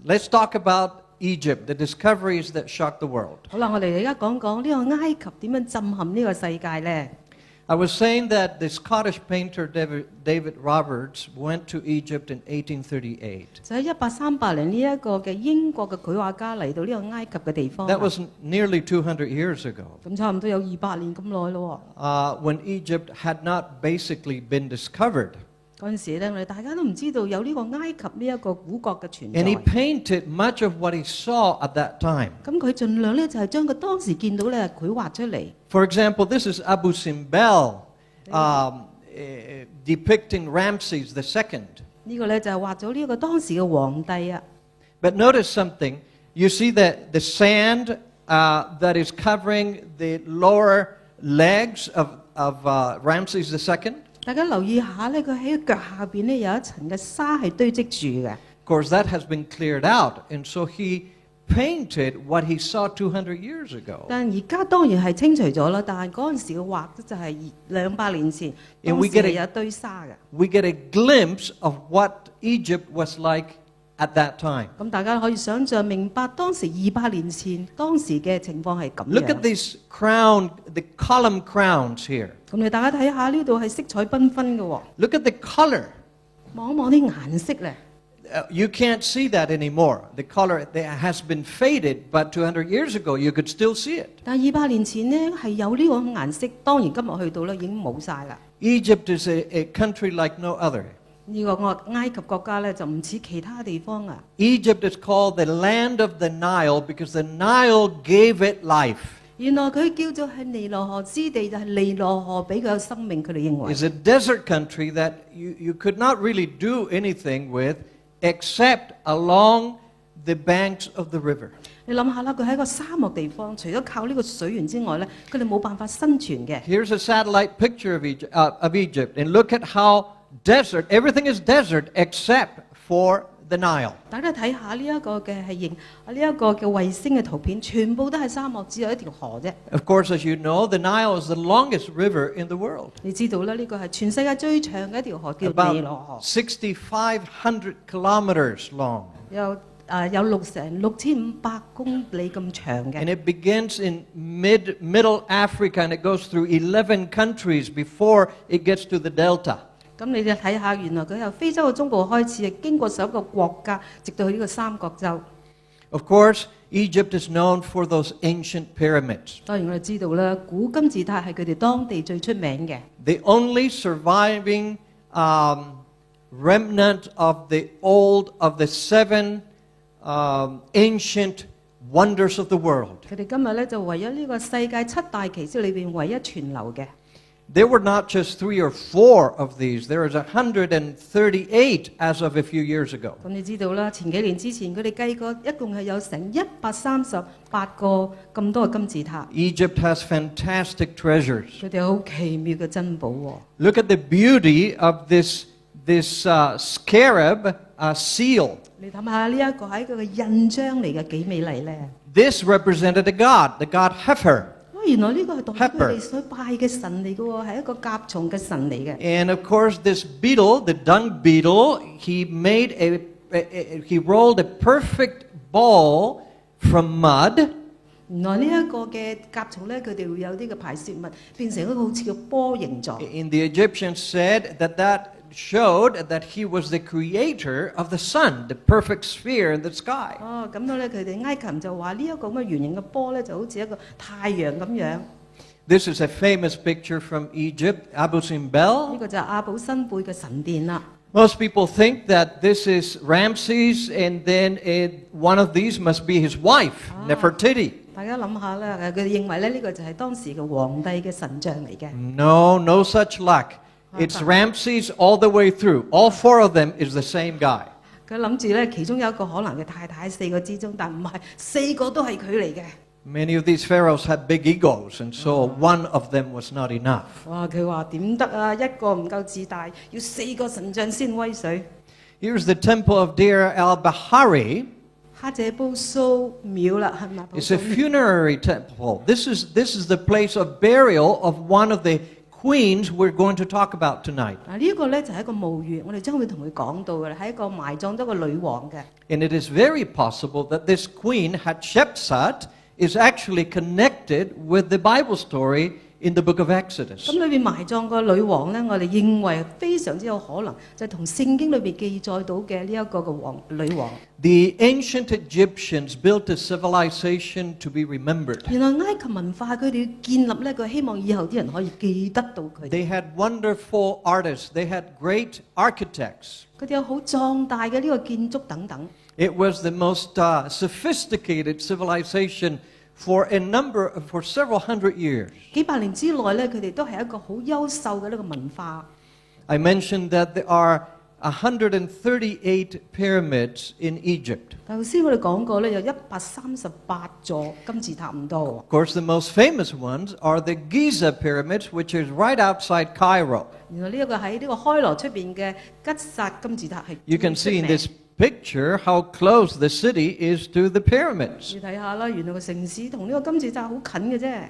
Let's talk about Egypt, the discoveries that shocked the world. 好啦，我哋而家講講呢個埃及點樣震撼呢個世界呢？ I was saying that the Scottish painter David Roberts went to Egypt in 1838. 就喺1838年呢一個嘅英國嘅繪畫家嚟到呢個埃及嘅地方。 That was nearly 200 years ago, 咁差唔多有200年咁耐咯。when Egypt had not basically been discovered. 嗰陣時咧，我哋大家都唔知道有呢個埃及呢一個古國嘅存在。 And he painted much of what he saw at that time. 咁佢盡量咧就係將佢當時見到咧繪畫出嚟。 For example, this is Abu Simbel depicting Ramses II. 呢個咧就係畫咗呢個當時嘅皇帝啊。 But notice something. You see that the sand that is covering the lower legs of Ramses II? 大家留意下咧，佢喺腳下邊咧有一層嘅沙係堆積住嘅。 Of course, that has been cleared out. And so he painted what he saw 200 years ago. 但而家當然係清除咗啦，但係嗰陣時嘅畫就係200年前， And 當 we 時 get 係 a- 有一堆沙嘅。 We get a glimpse of what Egypt was like at that time. 咁大家可以想像明白當時200年前當時嘅情況係咁 Look at 樣。 these the column crowns here. 咁你大家睇下呢度係色彩繽紛嘅喎， Look at the color. 望一望啲顏色咧。 You can't see that anymore. The color has been faded, but 200 years ago you could still see it. 但係200年前呢係有呢個顏色，當然今日去到咧已經冇晒啦。 Egypt is a country like no other. 呢個埃及國家咧就唔似其他地方啊。 Egypt is called the land of the Nile because the Nile gave it life. 原來佢叫做係尼羅河之地，就係尼羅河俾佢有生命。佢哋認為 It's a desert country that you could not really do anything with except along the banks of the river. 你諗下啦，佢喺一個沙漠地方，除咗靠呢個水源之外咧，佢哋冇辦法生存嘅。 Here's a satellite picture of Egypt, and look at how everything is desert except for the Nile. 大家睇下呢一個嘅係呢一個嘅衛星嘅圖片，全部都係沙漠，只有一條河啫。 Of course, as you know, the Nile is the longest river in the world. 你知道啦，呢個係全世界最長嘅一條河，叫尼 About 羅河， 6,500 kilometers long. 有成6500公里咁長 And 嘅。 it begins in middle Africa and it goes through 11 countries before it gets to the delta. 咁你哋睇下，原來佢由非洲嘅中部開始，經過11個國家，直到去呢個三角洲。 Of course, Egypt is known for those ancient pyramids. 當然我哋知道啦，古金字塔係佢哋當地最出名嘅。 The only surviving remnant of the seven ancient wonders of the world. 佢哋今日咧就唯一呢個世界7大奇蹟裏邊唯一存留嘅。 There were not just 3 or 4 of these. There is 138 as of a few years ago. 咁你知道啦，前幾年之前佢哋計過，一共係有成138個咁多嘅金字塔。 Egypt has fantastic treasures. 佢哋好奇妙嘅珍寶喎。 Look at the beauty of this scarab seal. 你諗下呢一個係一個嘅印章嚟嘅，幾美麗咧！ This represented a god, the god Hefer. 原來呢個係代表佢哋所拜嘅神嚟嘅喎，係一個甲蟲嘅神嚟嘅。 And of course, this beetle, the dung beetle, he rolled a perfect ball from mud. 原來呢一個嘅甲蟲咧，佢哋會有啲嘅排泄物變成一個好似個波形狀。 And the Egyptians said that showed that he was the creator of the sun, the perfect sphere in the sky. 哦，咁樣咧，佢哋埃及人就話呢一個咁嘅圓形嘅波咧，就好似一個太陽咁樣。 This is a famous picture from Egypt, Abu 呢 Simbel. 個就係阿寶辛貝嘅神殿啦。 Most people think that this is Ramses, and then one of these must be his wife, Nefertiti. 大家諗下啦，佢哋認為咧呢個就係當時嘅皇帝嘅神像嚟嘅。 No such luck. It's Ramses all the way through. All 4 of them is the same guy. 佢諗住咧，其中有一個可能嘅太太4個之中，但唔係4個都係佢嚟嘅。 Many of these pharaohs had big egos, and so one of them was not enough. 哇！佢話點得啊？一個唔夠自大，要4個神像先威水。 Here's the temple of Deir al-Bahari. 哈謝布蘇廟啦，係咪？ It's a funerary temple. This is the place of burial of one of the queens we're going to talk about tonight. 嗱，呢一個咧就係一個墓穴，我哋將會同佢講到嘅啦，係一個埋葬咗個女王嘅。And it is very possible that this queen, Hatshepsut, is actually connected with the Bible story in the book of Exodus. 咁裏邊埋葬個女王咧，我哋認為非常之有可能就係同聖經裏邊記載到嘅呢一個嘅女王。The ancient Egyptians built a civilization to be remembered. 原來埃及文化佢哋要建立咧，佢希望以後啲人可以記得到佢哋。They had wonderful artists. They had great architects. 佢哋有好壯大嘅呢個建築等等。It was the most sophisticated civilization for several hundred years. 幾百年之內咧，佢哋都係一個好優秀嘅呢個文化。I mentioned that there are 138 pyramids in Egypt. 頭先我哋講過咧，有138座金字塔唔多。Of course, the most famous ones are the Giza pyramids, which is right outside Cairo. 原來呢一個喺呢個開羅出邊嘅吉薩金字塔係 You can see in this picture how close the city is to the pyramids. 你睇下啦，原來個城市同呢個金字塔好近嘅啫，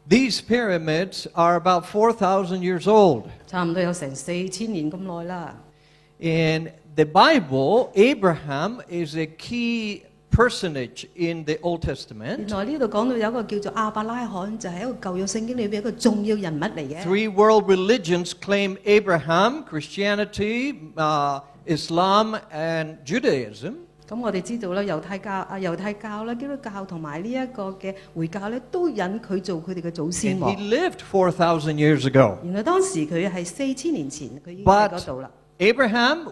These pyramids are about 4,000 years old. 差唔多有成4000年咁耐啦。In the Bible, Abraham is a key personage in the Old 原 Testament. 來呢度講到有一個叫做亞伯拉罕，就係一個舊約聖經裏邊一個重要人物嚟嘅。 Three world religions claim Abraham: Christianity, Islam, and Judaism. 咁我哋知道啦，猶太教啦、基督教同埋呢一個嘅回教咧，都引佢做佢哋嘅祖先 And 喎。 he lived 4,000 years ago. 原來當時佢係4000年前，佢已經喺嗰度啦。 Abraham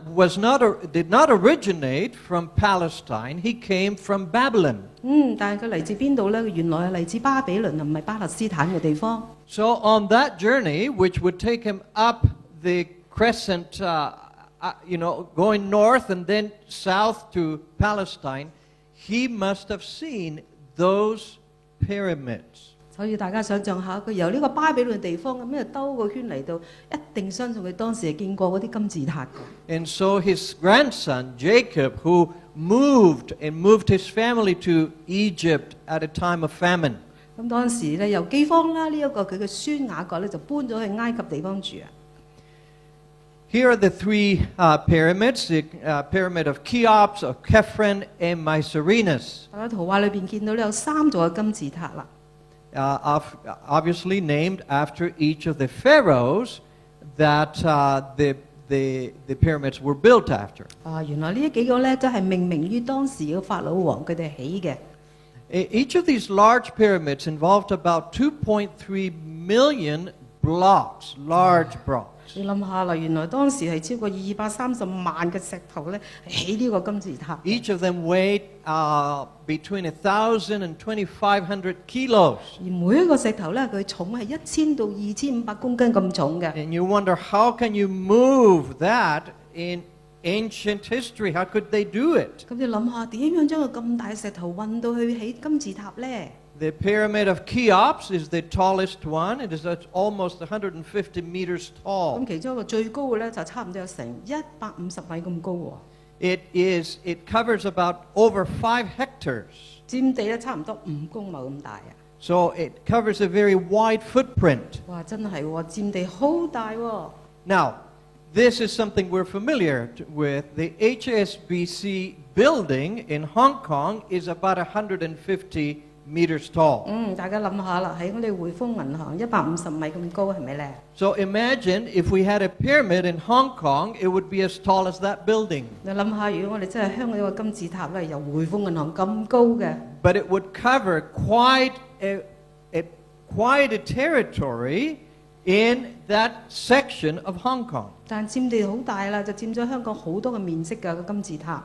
did not originate from Palestine. He came from Babylon. 但係佢嚟自邊度咧？原來係嚟自巴比倫，唔係巴勒斯坦嘅地方。 So on that journey, which would take him up the crescent, going north and then south to Palestine, he must have seen those pyramids. 所以大家想象下，佢由呢個巴比倫地方咁樣兜個圈嚟到，一定相信佢當時係見過嗰啲金字塔嘅。 And so his grandson, Jacob, who moved his family to Egypt at a time of famine. 咁當時咧由饑荒啦，呢一個佢嘅孫雅各咧就搬咗去埃及地方住啊。 Here are the three pyramids, the pyramid of Cheops, of Khephren, and Mycerinus. 大家圖畫裏邊見到咧有3座嘅金字塔啦。 Obviously named after each of the pharaohs that the pyramids were built after. 原來呢幾個咧都係命名於當時嘅法老王佢哋起嘅。 Each of these large pyramids involved about 2.3 million blocks, large blocks. 你諗下啦，原來當時係超過230萬嘅石頭咧起呢個金字塔。 Each of them weighed between 1,000 and 2,500 kilos. 而每一個石頭咧，佢重係1000到2500公斤咁重嘅。 And you wonder, how can you move that in ancient history? How could they do it? 咁你諗下點樣將個咁大嘅石頭運到去起金字塔咧？ The pyramid of Cheops is the tallest one. It is almost 150 meters 咁 tall. 其中一個最高嘅咧就差唔多有成150米咁高喎， It covers about over 5 hectares. 佔地咧差唔多5公畝咁大啊！ So it covers a very wide footprint. 哇，真係喎，佔地好大喎！ Now, this is something we're familiar with. The HSBC building in Hong Kong is about 150 meters tall. 大家諗下啦，喺我哋匯豐銀行150米咁高係咪咧？ So imagine if we had a pyramid in Hong Kong, it would be as tall as that building. 你諗下，如果我哋真係香港有個金字塔咧，由匯豐銀行咁高嘅， But it would cover quite a territory in that section of Hong Kong. 但佔地好大啦，就佔咗香港好多嘅面積㗎個金字塔。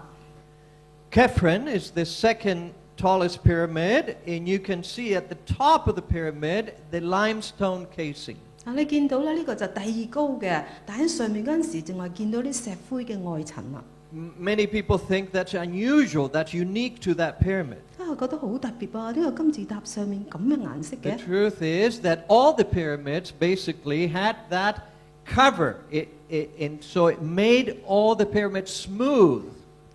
Khephren is the second tallest pyramid, and you can see at the top of the pyramid the limestone casing. 你見到咧，呢個就第2高嘅，但喺上面嗰陣時，淨係見到啲石灰嘅外層啦。 Many people think that's unusual, that's unique to that pyramid. 覺得好特別啊！呢個金字塔上面咁嘅顏色 The 嘅。 truth is that all the pyramids basically had that cover, and so it made all the pyramids smooth.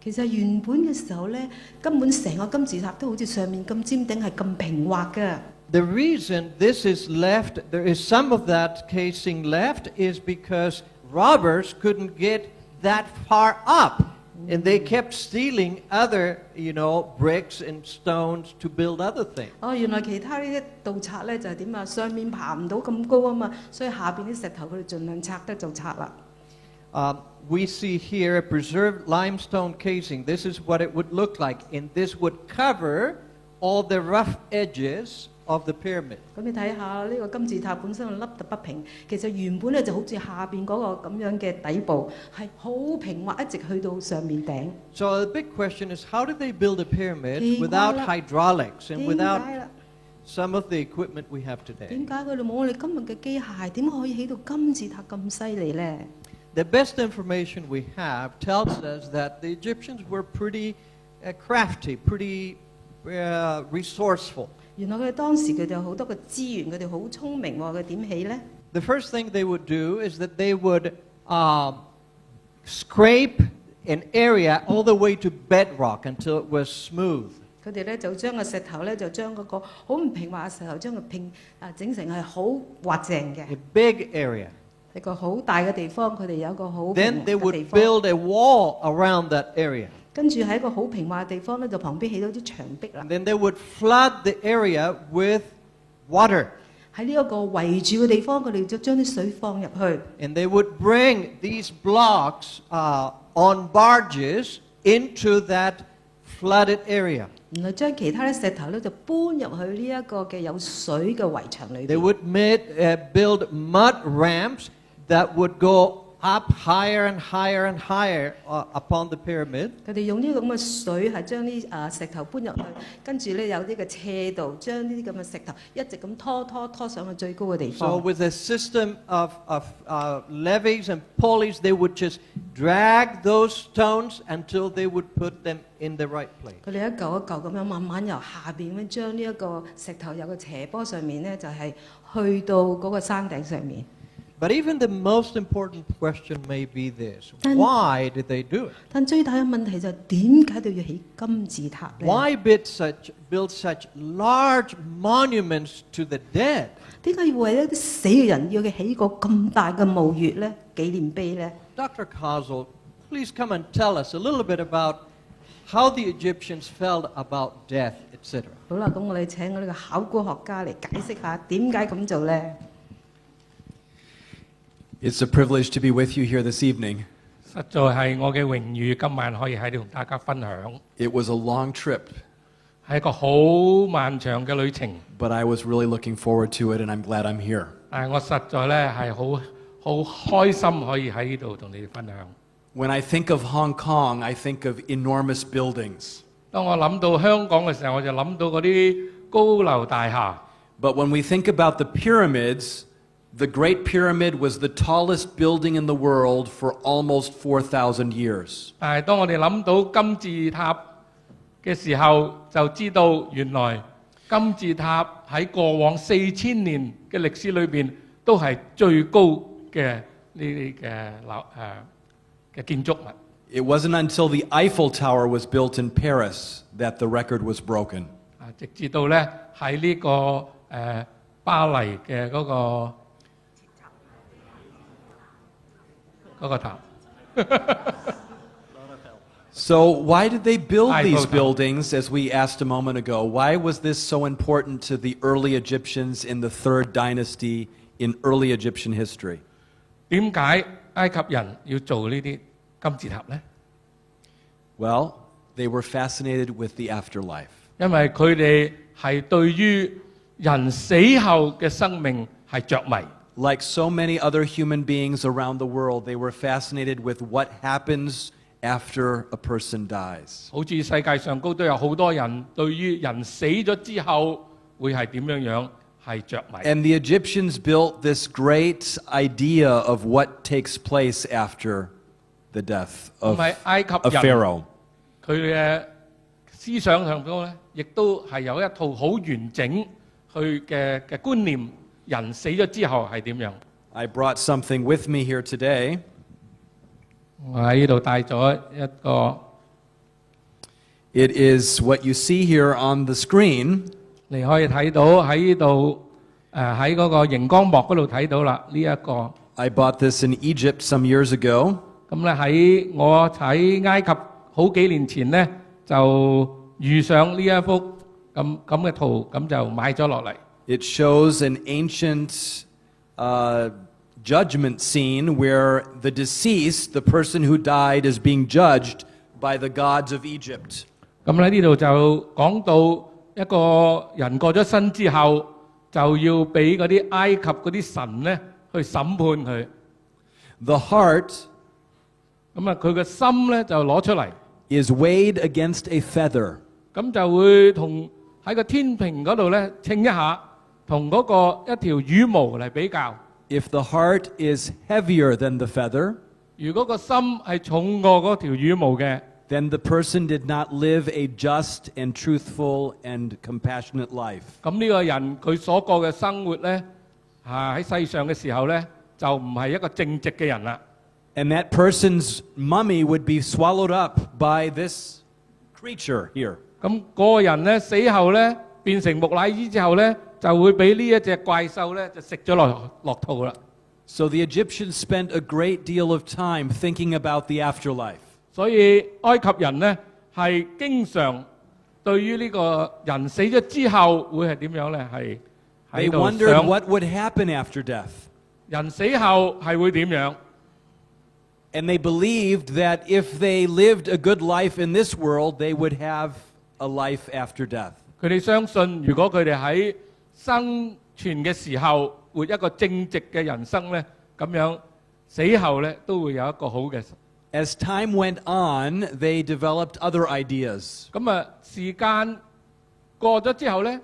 其實原本嘅時候咧，根本成個金字塔都好似上面咁尖頂係咁平滑嘅。the reason this is left, there is some of that casing left, is because robbers couldn't get that far up. And they kept stealing other, bricks and stones to build other things. 原來其他呢啲盜賊咧就係點啊？上面爬唔到咁高啊嘛，所以下邊啲石頭佢哋盡量拆得就拆啦。We see here a preserved limestone casing. This is what it would look like, and this would cover all the rough edges of the pyramid. 咁你睇下呢個金字塔本身凹凸不平，其實原本咧就好似下邊嗰個咁樣嘅底部係好平滑，一直去到上面頂。So the big question is, how did they build a pyramid 奇怪啦。 without hydraulics and 點 without 解啦？ some of the equipment we have today? 點解佢哋冇我哋今日嘅機械？點可以起到金字塔咁犀利咧？ The best information we have tells us that the Egyptians were pretty crafty, pretty resourceful. 原來佢哋當時佢哋有好多嘅資源，佢哋好聰明喎。佢點起咧？ The first thing they would do is that they would scrape an area all the way to bedrock until it was smooth. 佢哋咧就將個石頭咧就將嗰個好唔平滑嘅石頭將佢整成係好滑淨嘅。 A big area. 一個好大嘅地方，佢哋有一個好 Then 平 they 嘅地 would 方。 build a wall around that area. 跟住喺一個好平滑嘅地方咧，就旁邊起到啲牆壁啦。 And then they would flood the area with water. 喺呢一個圍住嘅地方，佢哋就將啲水放入去。 And they would bring these blocks on barges into that flooded area. 然後將其他啲石頭咧就搬入去呢一個嘅有水嘅圍牆裏 They 邊。 would build mud ramps that would go up higher and higher and higher upon the pyramid. 佢哋用呢個咁嘅水係將啲石頭搬入去，跟住咧有啲嘅斜度，將呢啲咁嘅石頭一直咁拖上去最高嘅地 So 方。 with a system of levees and pulleys, they would just drag those stones until they would put them in the right place. 佢哋一嚿一嚿咁樣慢慢由下邊咁將呢一個石頭有個斜坡上面咧，就係去到嗰個山頂上面。 But even the most important question may be this: Then- why did they do it? 但最大嘅問題就係點解佢要起金字塔咧？ Why build such large monuments to the dead? 點解要為一啲死嘅人要佢起個咁大嘅墓穴咧、紀念碑咧？ Dr. Kazel, please come and tell us a little bit about how the Egyptians felt about death, etc. 好啦，咁我哋請我呢個考古學家嚟解釋下點解咁做咧？ It's a privilege to be with you here this evening. 實在係我嘅榮譽，今晚可以喺度同大家分享， It was a long trip, 係一個好漫長嘅旅程。 but I was really looking forward to it, and I'm glad I'm here. 但係我實在咧係好開心可以喺呢度同你哋分享。 When I think of Hong Kong, I think of enormous buildings. 當我諗到香港嘅時候，我就諗到嗰啲高樓大廈。 But when we think about the pyramids, the Great Pyramid was the tallest building in the world for almost 4,000 years. 但係當我哋諗到金字塔嘅時候，就知道原來金字塔喺過往4000年嘅歷史裏邊都係最高嘅呢啲嘅建築物。 It wasn't until the Eiffel Tower was built in Paris that the record was broken. 直至到咧喺呢個巴黎嘅嗰個塔。 So why did they build Eiffel these Tower. buildings, as we asked a moment ago? Why was this so important to the early Egyptians in the 3rd dynasty in early Egyptian history? 點解埃及人要做呢啲金字塔呢？ Well, they were fascinated with the afterlife. 因為佢哋係對於人死後嘅生命係着迷。 Like so many other human beings around the world, they were fascinated with what happens after a person dies. 好似世界上高都有好多人對於人死咗之後會係點樣係着迷。 And the Egyptians built this great idea of what takes place after the death 唔 of 係埃及 a 人 pharaoh. 佢嘅思想上高咧，亦都係有一套好完整去嘅觀念。人死咗之後係點樣？ I brought something with me here today. 我喺呢度帶咗一個 It is what you see here on the screen. 你可以睇到喺呢度喺嗰個熒光幕嗰度睇到啦，呢一個。 I bought this in Egypt some years ago. 咁咧我喺埃及好幾年前咧就遇上呢一幅咁嘅圖，咁就買咗落嚟。It shows an ancient judgment scene where the deceased, the person who died, is being judged by the gods of Egypt. 咁喺呢度就講到一個人過咗身之後，就要俾嗰啲埃及嗰啲神咧去審判佢。The heart 咁佢嘅心咧就攞出嚟， is weighed against a feather. 咁就會同喺個天平嗰度咧稱一下，同嗰個一條羽毛嚟比較。If the heart is heavier than the feather, 如果個心係重過嗰條羽毛嘅， then the person did not live a just and truthful and compassionate life. 咁呢個人佢所過嘅生活咧，喺世上嘅時候咧，就唔係一個正直嘅人啦。And that person's mummy would be swallowed up by this creature here. 咁嗰個人咧死後咧變成木乃伊之後咧，就會俾呢一隻怪獸咧就食咗落肚啦。So the Egyptians spent a great deal of time thinking about the afterlife. 所以埃及人咧係經常對於呢個人死咗之後會係點樣咧，係 They 喺度 wondered 想 what would happen after death. 人死後係會點樣。 And they believed that if they lived a good life in this world, they would have a life after death. 佢哋相信，如果佢哋喺生存嘅時候活一個正直嘅人生咧，咁樣死後咧都會有一個好嘅。 As time went on, they developed other ideas. 咁時間過咗之後咧，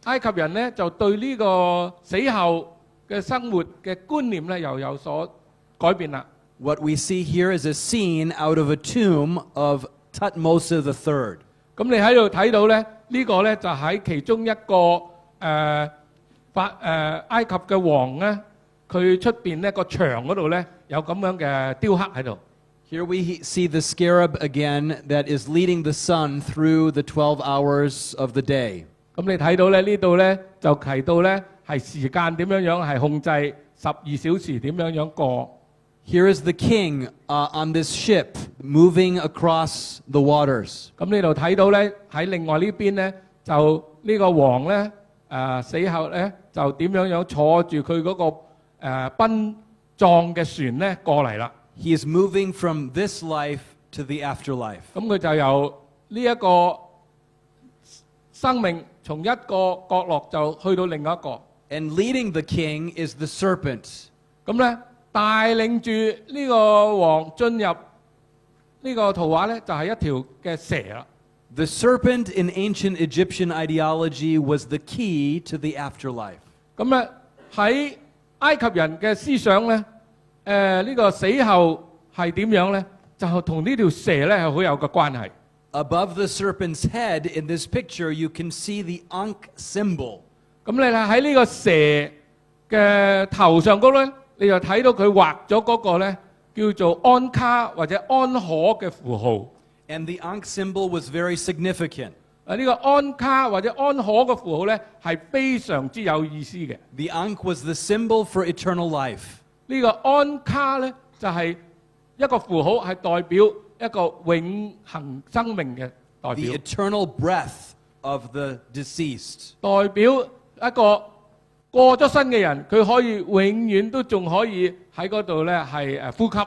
埃及人咧就對呢個死後嘅生活嘅觀念咧又有所改變啦。 What we see here is a scene out of a tomb of Thutmose III. 咁你喺度睇到咧，呢個咧就喺其中一個埃及嘅王咧，佢出邊呢個牆嗰度咧有咁樣嘅雕刻喺度。 Here we see the scarab again that is leading the sun through the 12 hours of the day. 咁你睇到咧呢度咧就提到咧係時間點樣樣係控制12小時點樣樣過。 Here is the king on this ship moving across the waters. 咁呢度睇到咧喺另外呢邊咧就呢個王咧死後咧就點樣樣坐住佢嗰個奔葬嘅船咧過嚟啦。 He is moving from this life to the afterlife. 咁佢就由呢一個生命從一個角落就去到另一個。 And leading the king is the serpent. 咁咧帶領住呢個王進入呢個圖畫咧就係一條嘅蛇啦。 The serpent in ancient Egyptian ideology was the key to the afterlife. 咁咧喺埃及人嘅思想咧，呢個死後係點樣咧？就同呢條蛇咧係好有個關係。 Above the serpent's head in this picture, you can see the Ankh symbol. 咁你喺呢個蛇嘅頭上高咧，你就睇到佢畫咗嗰個咧叫做安卡或者安可嘅符號。 And the Ankh symbol was very significant. 呢個安卡或者安可嘅符號咧係非常之有意思嘅。 The Ankh was the symbol for eternal life. 呢個安卡咧就係一個符號，係代表一個永恆生命嘅代 The 表， eternal breath of the deceased. 代表一個過咗身嘅人，佢可以永遠都仲可以喺嗰度咧係呼吸。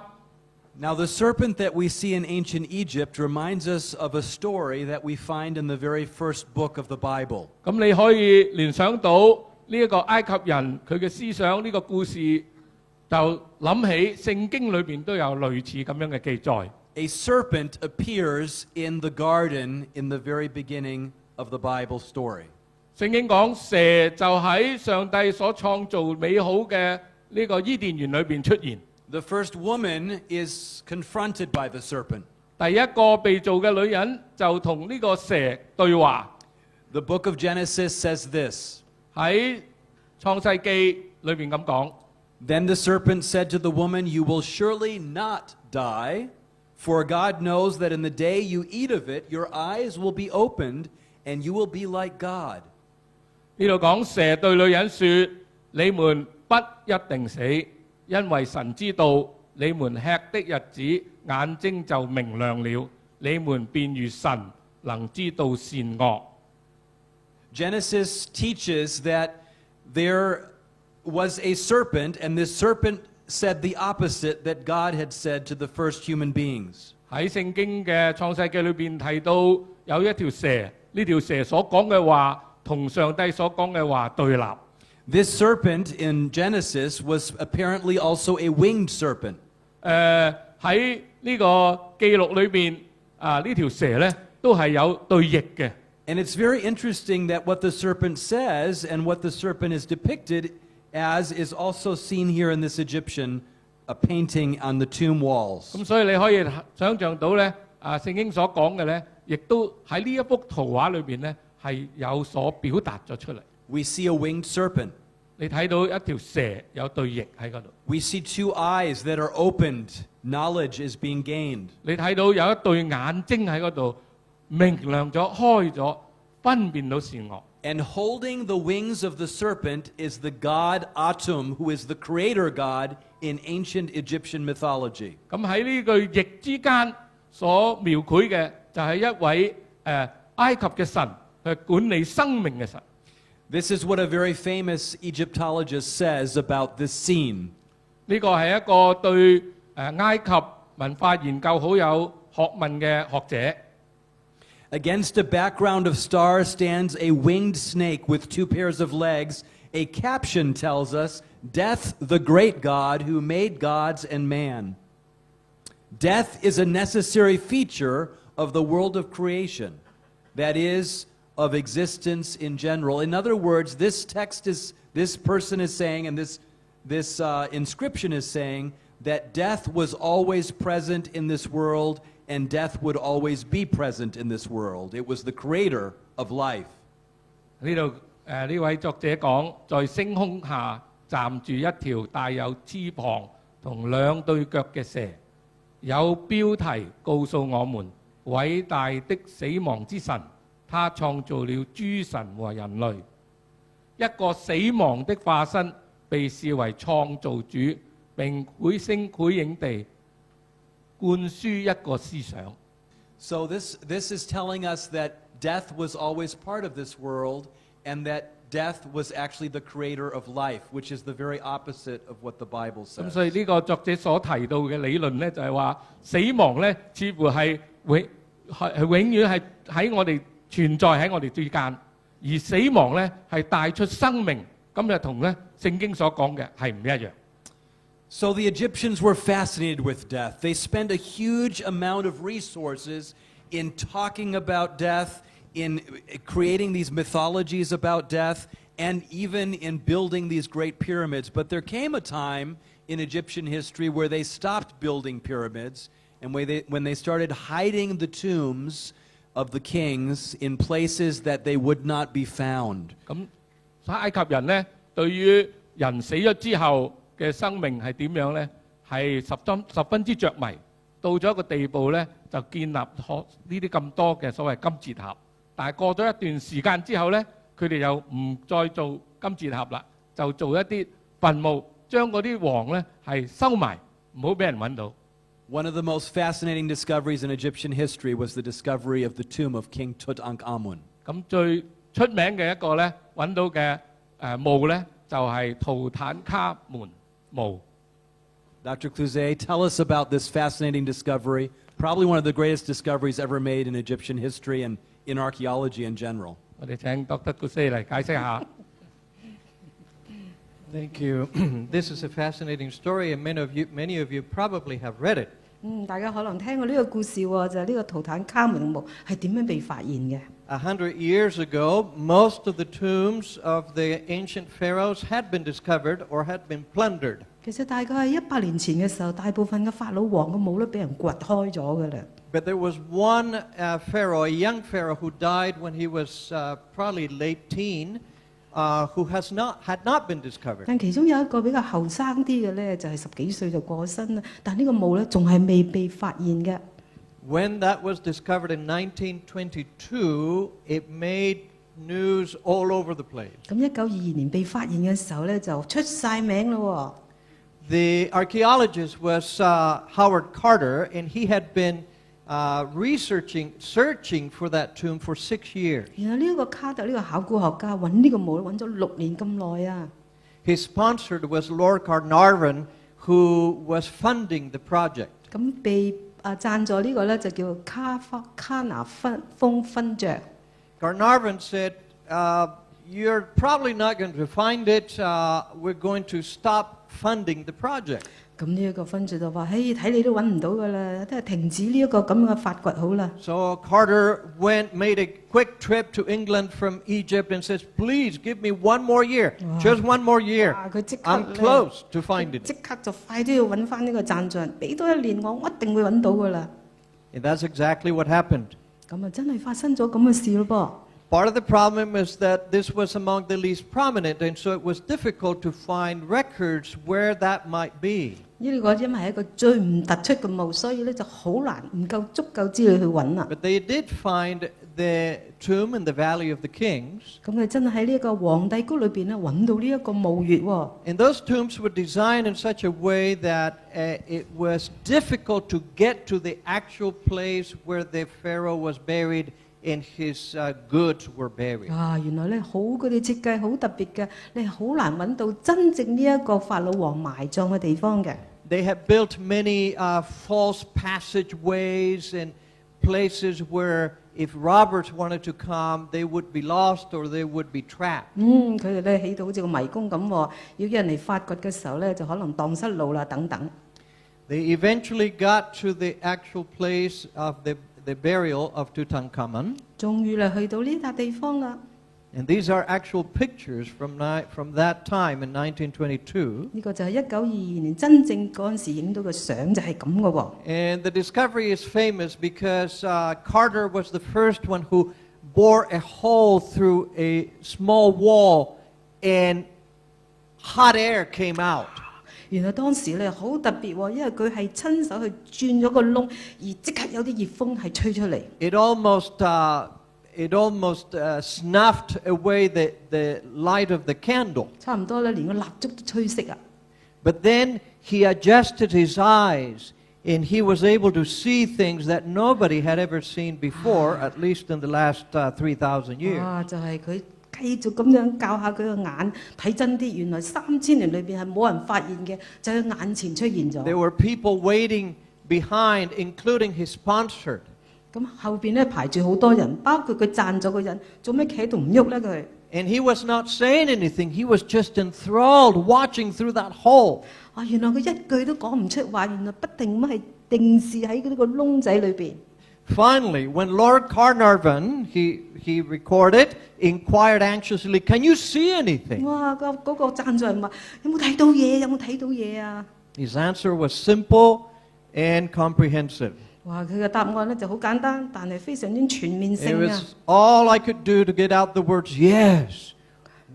Now, the serpent that we see in ancient Egypt reminds us of a story that we find in the very first book of the Bible. 咁你可以聯想到呢一個埃及人佢嘅思想，呢個故事就諗起聖經裏邊都有類似咁樣嘅記載。 A serpent appears in the garden in the very beginning of the Bible story. 聖經講蛇就喺上帝所創造美好嘅呢個伊甸園裏邊出現。 The first woman is confronted by the serpent. 第一個被造嘅女人就同呢個蛇對話。 The book of Genesis says this. 喺創世記裏邊咁講。 Then the serpent said to the woman, "You will surely not die, for God knows that in the day you eat of it, your eyes will be opened, and you will be like God, 呢度講蛇對女人說：你們不一定死，因為神知道你們吃的日子，眼睛就明亮了，你們便如神，能知道善惡。Genesis teaches that there was a serpent, and this serpent said the opposite that God had said to the first human beings. 喺聖經嘅創世記裏邊提到有一條蛇，呢條蛇所講嘅話同上帝所講嘅話對立。This serpent in Genesis was apparently also a winged serpent. 喺呢個記錄裏邊呢條蛇咧都係有對翼嘅。And it's very interesting that what the serpent says and what the serpent is depicted as is also seen here in this Egyptian painting on the tomb walls. 咁所以你可以想像到咧，聖經所講嘅咧，亦都喺呢一幅圖畫裏邊咧係有所表達咗出嚟。We see a winged serpent. 你睇到一條蛇有對翼喺嗰度。We see two eyes that are opened. Knowledge is being gained. 你睇到有一對眼睛喺嗰度明亮咗、開咗，分辨到善惡。And holding the wings of the serpent is the god Atum, who is the creator god in ancient Egyptian mythology. 咁喺呢個翼之間所描繪嘅就係一位埃及嘅神，去管理生命嘅神。This is what a very famous Egyptologist says about this scene. 呢個係一個對埃及文化研究好有學問嘅學者。Against a background of stars stands a winged snake with two pairs of legs. A caption tells us, Death, the great God who made gods and man. Death is a necessary feature of the world of creation, that is, of existence in general. In other words, this person is saying, and this inscription is saying, that death was always present in this world, and death would always be present in this world. It was the creator of life. 呢度呢位作者講，在星空下站住一條帶有翅膀同兩對腳嘅蛇，有標題告訴我們，偉大的死亡之神，他創造了諸神和人類。一個死亡的化身被視為創造主，並繪聲繪影地灌輸一個思想。So this is telling us that death was always part of this world, and that death was actually the creator of life, which is the very opposite of what the Bible 咁 says. 所以呢個作者所提到嘅理論咧，就係話死亡咧，似乎係永遠係喺我哋存在喺我哋之間，而死亡咧係帶出生命，咁就同咧聖經所講嘅係唔一樣。So the Egyptians were fascinated with death. They spent a huge amount of resources in talking about death, in creating these mythologies about death, and even in building these great pyramids. But there came a time in Egyptian history where they stopped building pyramids, and when they started hiding the tombs of the kings in places that they would not be found. 咁埃及人咧，對於人死咗之後嘅生命係點樣咧，係十分之着迷。到咗一個地步咧，就建立呢啲咁多嘅所謂金字塔。但係過咗一段時間之後咧，佢哋又唔再做金字塔啦，就做一啲墳墓，將嗰啲王咧係收埋，唔好俾人揾到。One of the most fascinating discoveries in Egyptian history was the discovery of the tomb of King Tutankhamun. 咁最出名嘅一個咧揾到嘅墓咧，就係圖坦卡門墓。Dr. Cluzet, tell us about this fascinating discovery, probably one of the greatest discoveries ever made in Egyptian history and in archaeology in general. 我哋請 Dr. Gusay 嚟解釋下。Thank you. This is a fascinating story, and many of you probably have read it. 大家可能聽過呢個故事喎，就係呢個圖坦卡門墓係點樣被發現嘅。100 years ago, most of the tombs of the ancient pharaohs had been discovered or had been plundered. 其實大概係100年前嘅時候，大部分嘅法老王嘅墓都俾人掘開咗㗎啦。But there was one pharaoh, a young pharaoh, who died when he was probably late teen, who had not been discovered. 但其中有一個比較後生啲嘅咧，就係10幾歲就過身啦。但呢個墓咧仲係未被發現嘅。When that was discovered in 1922, it made news all over the place. 咁1922年被發現嘅時候咧，就出晒名咯 The archaeologist was Howard Carter, and he had been searching for that tomb for 6 years. 喎。然後呢個卡特呢個考古學家揾呢個墓揾咗6年咁耐啊。His sponsor was Lord Carnarvon, who was funding the project. 咁被贊助呢個咧就叫卡拿封勳爵。Carnarvon said, you're probably not going to find it. We're going to stop funding the project. 咁呢一個勳爵就話：嘿，睇你都揾唔到噶啦，都係停止呢一個咁嘅發掘好啦。So Carter made a quick trip to England from Egypt and says, please give me one more year, just one more year. 哇！佢即刻 I'm 咧 close to finding 即 it. 刻就快啲要揾翻呢個贊助人，俾多1年我一定會揾到噶啦。And that's exactly what happened. 咁啊，真係發生咗咁嘅事咯 Part of the problem is that this was among the least prominent, and so it was difficult to find records where that might be. 噃。呢個因為係一個最唔突出嘅墓，所以咧就好難唔夠足夠資料去揾啦。 But they did find the tomb in the Valley of the Kings. 咁佢真係喺呢一個皇帝谷裏邊咧揾到呢一個墓穴喎。 And those tombs were designed in such a way that it was difficult to get to the actual place where the Pharaoh was buried and his goods were buried. 啊，原來咧佢哋設計好特別嘅，你係好難揾到真正呢一個法老王埋葬嘅地方嘅。They have built many false passageways and places where if robbers wanted to come, they would be lost or they would be trapped. 佢哋咧起到好似個迷宮咁喎，要有人嚟發掘嘅時候咧，就可能蕩失路啦等等。They eventually got to the actual place of the burial of Tutankhamun. 終於咧去到呢笪地方啦。 And these are actual pictures from that time in 1922. 呢個就係1922年真正嗰陣時影到嘅相就係咁嘅喎。 And the discovery is famous because Carter was the first one who bored a hole through a small wall and hot air came out. 原來當時咧好特別喎，因為佢係親手去鑽咗個窿，而即刻有啲熱風係吹出嚟。It almost snuffed away the light of the candle. 差唔多咧，連個蠟燭都吹熄啊！ But then he adjusted his eyes and he was able to see things that nobody had ever seen before, at least in the last 3,000 years. 哇！就係佢繼續咁樣教下佢個眼睇真啲，原來3000年裏邊係冇人發現嘅，就喺眼前出現咗。 There were people waiting behind, including his sponsor. 咁後邊咧排住好多人，包括佢贊咗個人，做咩企喺度唔喐咧佢？ And he was not saying anything. He was just enthralled, watching through that hole. 啊，原來佢一句都講唔出話，原來不停咁係定視喺呢個窿仔裏邊。 Finally, when Lord Carnarvon, he recorded, inquired anxiously, "Can you see anything?" 哇！嗰個贊助人話：有冇睇到嘢？有冇睇到嘢啊？ His answer was simple and comprehensive. 哇！佢嘅答案咧就好簡單，但係非常之全面 It 性啊！ was all I could do to get out the words, "Yes,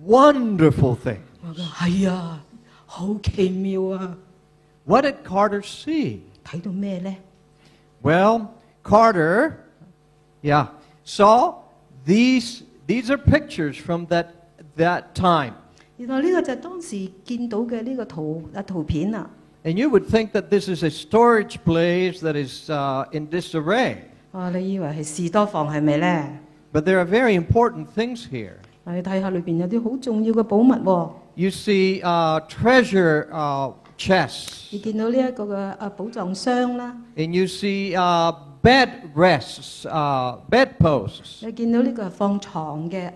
wonderful thing." 我講係啊，好奇妙啊！ What did Carter see? 睇到咩咧？ Well, Carter, saw these are pictures from that time. 原來呢個就係當時見到嘅呢個圖片啊！ And you would think that this is a storage place that is in disarray. 哇！你以為係士多房係咪咧？ But there are very important things here. 你睇下裏邊有啲好重要嘅寶物喎。 You see treasure chests. 你見到呢一個嘅寶藏箱啦， And you see bed rests, bedposts. 你見到呢個係放床嘅，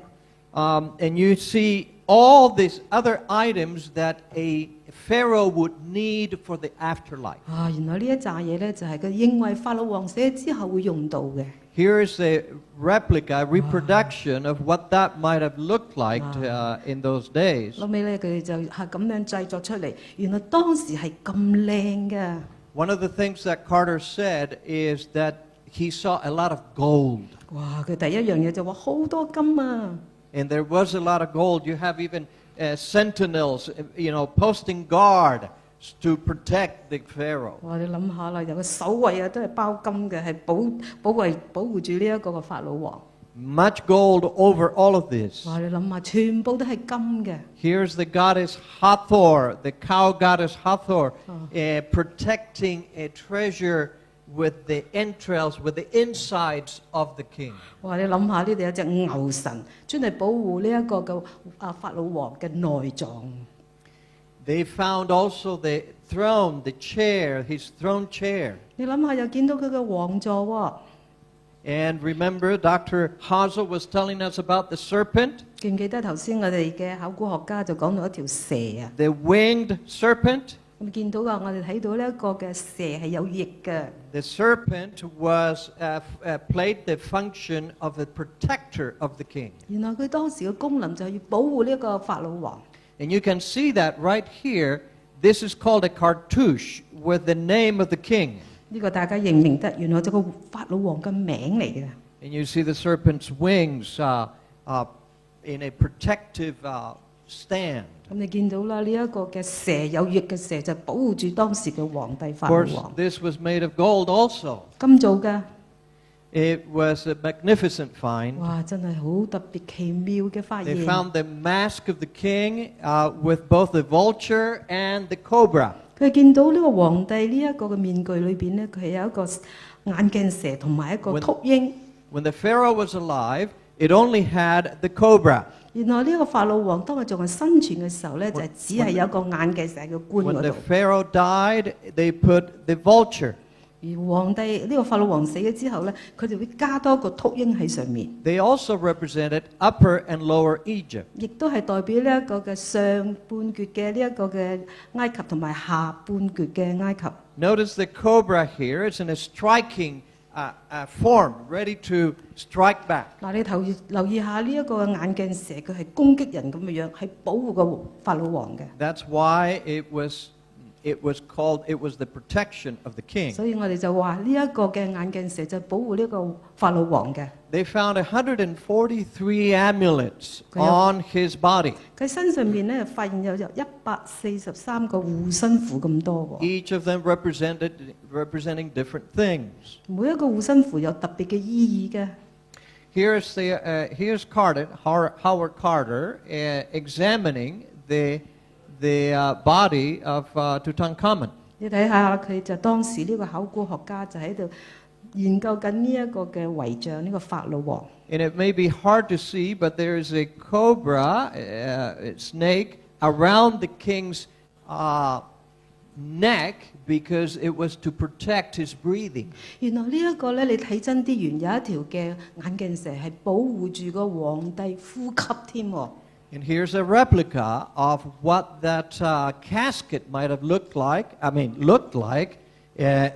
And you see all these other items that a Pharaoh would need for the afterlife. 啊！原來呢一紮嘢咧就係佢認為法老王死咗之後會用到嘅。 Here is a reproduction of what that might have looked like in those days. 後尾咧佢哋就係咁樣製作出嚟，原來當時係咁靚嘅。 One of the things that Carter said is that he saw a lot of gold. 哇！佢第一樣嘢就話好多金啊！ And there was a lot of gold. You have even sentinels, posting guard to protect the Pharaoh. 哇！你諗下啦，有個守衛啊，都係包金嘅，係保護住呢一個嘅法老王。much gold over all of this. 哇！你諗下，全部都係金嘅。 Here's the goddess Hathor, the cow goddess Hathor, protecting a treasure with the entrails, with the insides of the king. 哇！你諗下，呢度有隻牛神，專係保護呢一個嘅法老王嘅內臟。 They found also the throne, the chair, his throne chair. 你諗下，又見到佢嘅王座喎。 And remember, Dr. Hazel was telling us about the serpent, 記唔記得頭先我哋嘅考古學家就講到一條蛇啊？ the winged serpent. 咁見到啊，我哋睇到呢一個嘅蛇係有翼嘅。 The serpent was played the function of the protector of the king. 原來佢當時嘅功能就係要保護呢一個法老王。 And you can see that right here. This is called a cartouche with the name of the king. 呢個大家認唔認得？原來就個法老王嘅名嚟嘅。 And you see the serpent's wings in a protective stand. 咁你見到啦，呢一個嘅蛇有翼嘅蛇就保護住當時嘅皇帝 Of 法老 course, 王。 this was made of gold also. 金做嘅， It was a magnificent find. 哇！真係好特別奇妙嘅發 They 現。 found the mask of the king with both the vulture and the cobra. 佢見到呢個皇帝呢一個嘅面具裏邊呢，佢係有一個眼鏡蛇同埋一個禿鷹。 When the Pharaoh was alive, it only had the cobra. 原來呢個法老王當佢仲係生存嘅時候呢，就係只係有一個眼鏡蛇嘅冠 When 嗰 the 度。 Pharaoh died, they put the vulture. 而皇帝呢個法老王死咗之後呢，佢就會加多個禿鷹喺上面， They also represented Upper and Lower Egypt. 亦都係代表呢一個嘅上半橛嘅呢一個嘅埃及同埋下半橛嘅埃及。 Notice the cobra here is in a striking form, ready to strike back. 嗱，你留意下呢一個眼鏡蛇，佢係攻擊人咁嘅樣，係保護個法老王嘅。 That's why it was the protection of the king. 所以我哋就話呢一個嘅眼鏡蛇就係保護呢個法老王嘅。 They found 143 amulets Kaya- on his body. 佢身上面咧發現有143個護身符咁多喎， Each of them representing different things. 每一個護身符有特別嘅意義嘅。 Here's Howard Carter examining the body of Tutankhamun. 你睇下佢就當時呢個考古學家就喺度研究緊呢一個嘅遺像，呢個法老王。 And it may be hard to see, but there is a cobra, snake, around the king's neck because it was to protect his breathing. 原來呢一個咧，你睇真啲，原有一條嘅眼鏡蛇係保護住個皇帝呼吸添喎。 And here's a replica of what that casket might have looked like.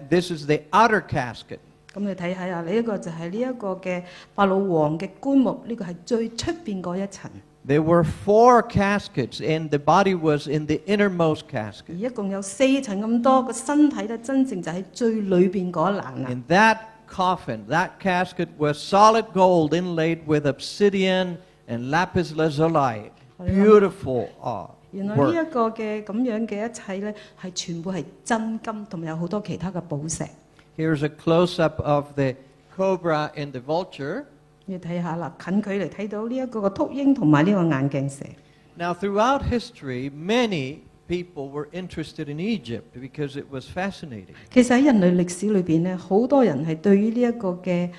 This is the outer casket. 咁你睇下啊，呢一個就係呢一個嘅法老王嘅棺木，呢個係最出邊嗰一層。 There were 4 caskets, and the body was in the innermost 而 casket. 一共有4層咁多，個身體咧真正就喺最裏邊嗰一欄啊。 And that coffin, that casket was solid gold inlaid with obsidian and lapis lazuli. Beautiful 原來呢 work. 一個嘅咁樣嘅一切咧，係全部係真金，同埋有好多其他嘅寶石。 Here's a close-up of the cobra and the vulture. 你睇下啦，近距離睇到呢一個嘅禿鷹同埋呢個眼鏡蛇。 Now, throughout history, many people were interested in Egypt because it was fascinating. 其實喺人類歷史裏邊咧，好多人係對於呢一個嘅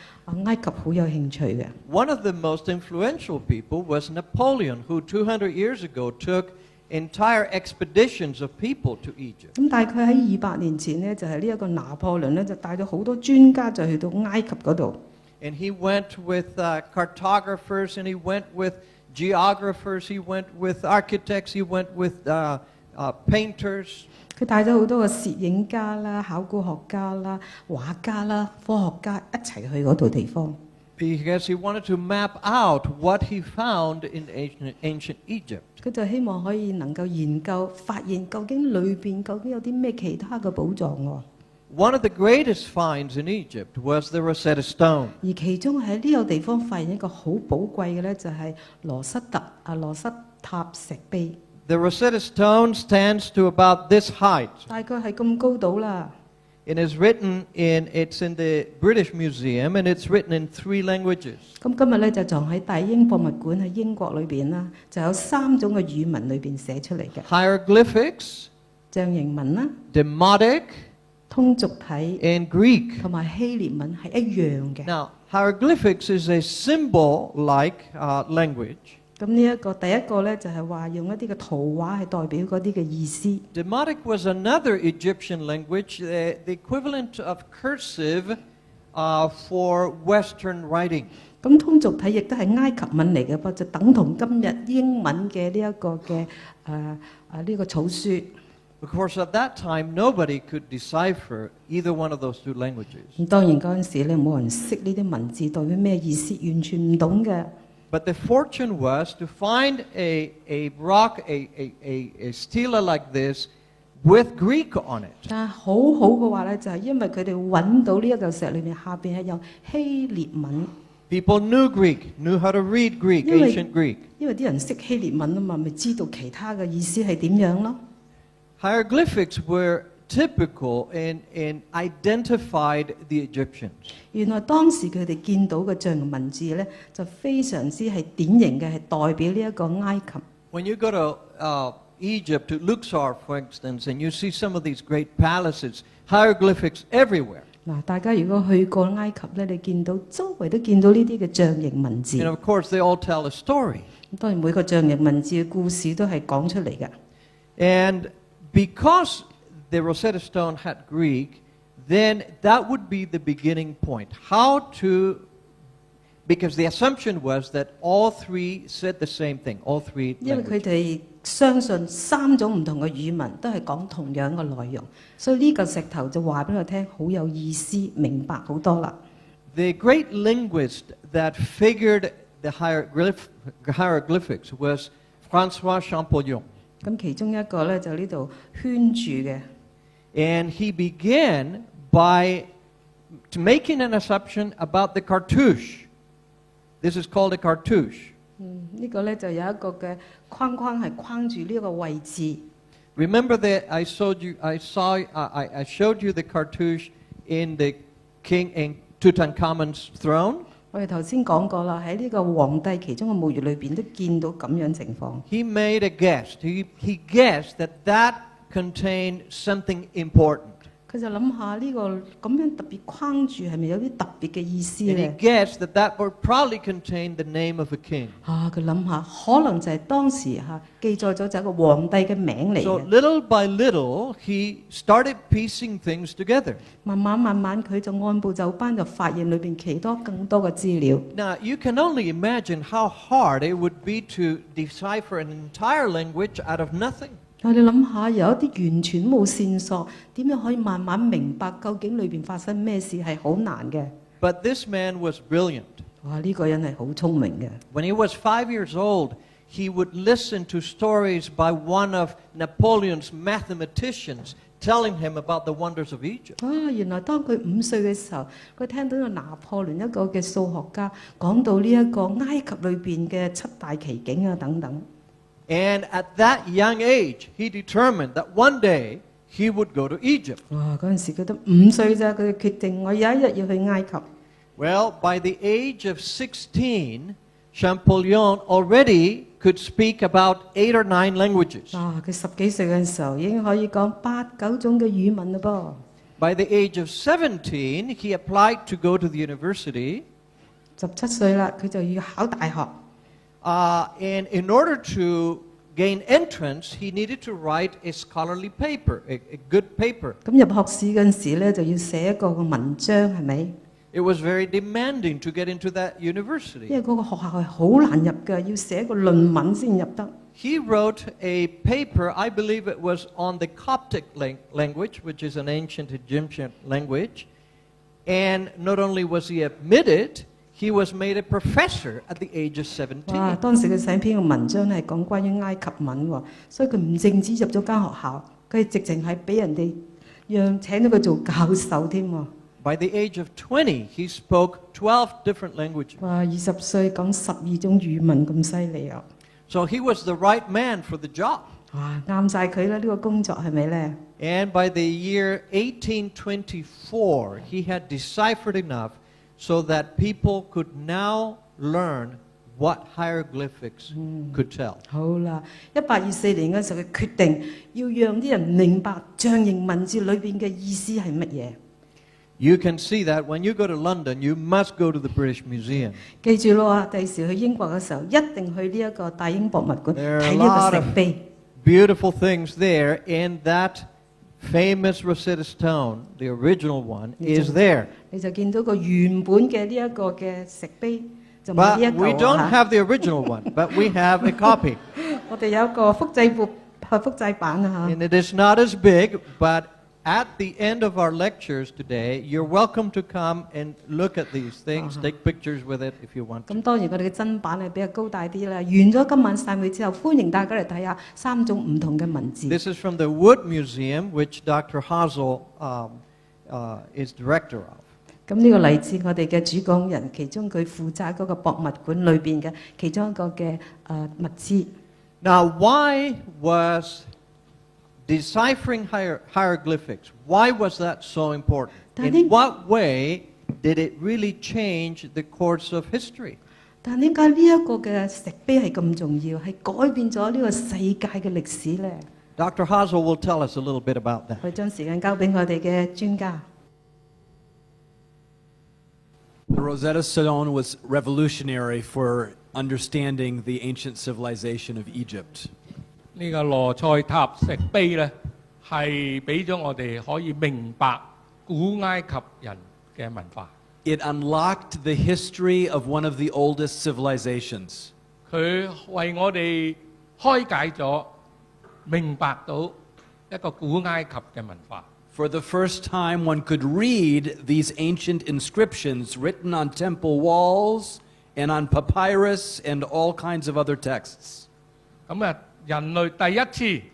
埃及好有興趣嘅。 One of the most influential people was Napoleon, who 200 years ago took entire expeditions of people to Egypt. 咁大概喺200年前呢，就係呢一個拿破崙咧，就帶咗好多專家就去到埃及嗰度。 And he went with cartographers, and he went with geographers, he went with architects, he went with painters. 佢帶咗好多個攝影家啦、考古學家啦、畫家啦、科學家一齊去嗰度地方。 Because he wanted to map out what he found in ancient Egypt. 佢就希望可以能夠研究發現究竟裏邊究竟有啲咩其他嘅寶藏喎。 One of the greatest finds in Egypt was the Rosetta Stone. 而其中喺呢個地方發現一個好寶貴嘅咧，就係羅塞塔石碑。 The Rosetta Stone stands to about this height. 大概係咁高度啦。It is written it's in the British Museum, and it's written in 3 languages. 咁今日咧就藏喺大英博物館喺英國裏邊啦，就有3種嘅語文裏邊寫出嚟嘅 Hieroglyphics, 象形文啦、 Demotic, 通俗體 and Greek. 同埋希臘文係一樣嘅。 Now, hieroglyphics is a symbol-like language. 咁呢一個第一個咧就係話用一啲嘅圖畫係代表嗰啲嘅意思。 Demotic was another Egyptian language, the equivalent of cursive for Western writing. 咁通俗體亦都係埃及文嚟嘅噃，就等同今日英文嘅呢一個嘅呢個草書。 Of course, at that time, nobody could decipher either one of those 2 languages. 咁當然嗰陣時咧冇人識呢啲文字代表咩意思，完全唔懂嘅。 But the fortune was to find a rock, a stela like this, with Greek on it. 但係好好嘅話咧，就係因為佢哋揾到呢一嚿石裏面下邊係有希臘文， People knew Greek, knew how to read Greek, 因為 ancient Greek. 因為啲人識希臘文啊嘛，咪知道其他嘅意思係點樣咯。 Hieroglyphics were typical and identified the Egyptians. 原來當時佢哋見到嘅象形文字咧，就非常之係典型嘅，係代表呢一個埃及。 When you go to Egypt, to Luxor, for instance, and you see some of these great palaces, hieroglyphics everywhere. 嗱，大家如果去過埃及咧，你見到周圍都見到呢啲嘅象形文字。 And of course, they all tell a story. 咁當然每個象形文字嘅故事都係講出嚟嘅。 And because the Rosetta Stone had Greek, then that would be the beginning point. Because the assumption was that all 3 said the same thing, all 3因為佢 languages. 哋相信3種唔同嘅語文都係講同樣嘅內容，所以呢個石頭就話俾我聽好有意思，明白好多啦。 The great linguist that figured the hieroglyphics was François Champollion. 咁其中一個咧就呢度圈住嘅， And he began by making an assumption about the cartouche. This is called a cartouche. 呢個咧就有一個嘅框框係框住呢個位置。 Remember that I showed you the cartouche in the in Tutankhamun's throne. 我哋頭先講過啦，喺呢個皇帝其中嘅墓穴裏邊都見到咁樣情況。 He made a guess. He guessed that contained something important. 佢就諗下呢個咁樣特別框住係咪有啲特別嘅意思 And he 咧？ guessed that would probably contain the name of a king. 佢諗下可能就係當時記載咗就係一個皇帝嘅名嚟 So 嘅。 little by little, he started piecing things together. 慢慢佢就按部就班就發現裏邊其他更多嘅資料。 Now, you can only imagine how hard it would be to decipher an entire language out of nothing. 但係你諗下，有一啲完全冇線索，點樣可以慢慢明白究竟裏邊發生咩事係好難嘅。 But this man was brilliant. 哇！呢個人係好聰明嘅。 When he was 5 years old, he would listen to stories by one of Napoleon's mathematicians telling him about the wonders of Egypt. 原來當佢5歲嘅時候，佢聽到個拿破崙一個嘅數學家講到呢一個埃及裏邊嘅7大奇景啊等等。 And at that young age, he determined that one day he would go to Egypt. 哇！嗰陣時佢都5歲咋，佢決定我有一日要去埃及。 Well, by the age of 16, Champollion already could speak about 8 or 9 languages. 佢10幾歲嘅時候已經可以講8、9種嘅語文嘞噃。 By the age of 17, he applied to go to the university. 17歲啦，佢就要考大學。 And in order to gain entrance, he needed to write a scholarly paper, a good paper. 咁入學試嗰陣時咧，就要寫一個文章，係咪？ It was very demanding to get into that 因 university. 為嗰個學校係好難入嘅，要寫個論文先入得。 He wrote a paper, I believe it was on the Coptic language, which is an ancient Egyptian language. And not only was he admitted, he was made a professor at the age of 17. 哇！當時佢寫篇嘅文章咧係講關於埃及文喎，所以佢唔淨止入咗間學校，佢直情係俾人哋請咗佢做教授添喎。 By the age of 20, he spoke 12 different languages. 哇！20歲講12種語文咁犀利啊！ So he was the right man for the job. 哇，啱晒佢啦！呢個工作係咪呢？ And by the year 1824, he had deciphered enough so that people could now learn what hieroglyphics could tell. 好啦，1824年嘅時候，佢決定要讓啲人明白象形文字裏邊嘅意思係乜嘢。 You can see that when you go to London, you must go to the British Museum. 記住咯，第時去英國嘅時候，一定去呢一個大英博物館 There are 睇 a 呢 lot 個 of 石碑。 beautiful things there, and that famous Rosetta Stone, the original one, is there. 你就見到個原本嘅呢一個嘅石碑，就唔係 But 呢一 we 嚿 don't 啊 have the original one, but we have a copy. 我哋有一個複製版啊 And it is not as big, but at the end of our lectures today, you're welcome to come and look at these things, take pictures with it if you want 咁 to. 當然我哋嘅真版係比較高大啲啦。完咗今晚散會之後，歡迎大家嚟睇下3種唔同嘅文字。 This is from the Wood Museum, which Dr. Hazel is director of. 咁呢個嚟自我哋嘅主講人，其中佢負責嗰個博物館裏邊嘅其中一個嘅物資。 Now, why was deciphering hieroglyphics, why was that so important? In what way did it really change the course of history? 但點解呢一個嘅石碑係咁重要，係改變咗呢個世界嘅歷史呢？ Dr. Hazel will tell us a little bit about that. 我將時間交俾我哋嘅專家。 The Rosetta Stone was revolutionary for understanding the ancient civilization of Egypt. 呢個羅塞塔石碑呢，係俾咗我哋可以明白古埃及人嘅文化。 It unlocked the history of one of the oldest civilizations. 佢為我哋開解咗，明白到一個古埃及嘅文化。 For the first time, one could read these ancient inscriptions written on temple walls and on papyrus and all kinds of other texts. 咁啊，人類第一次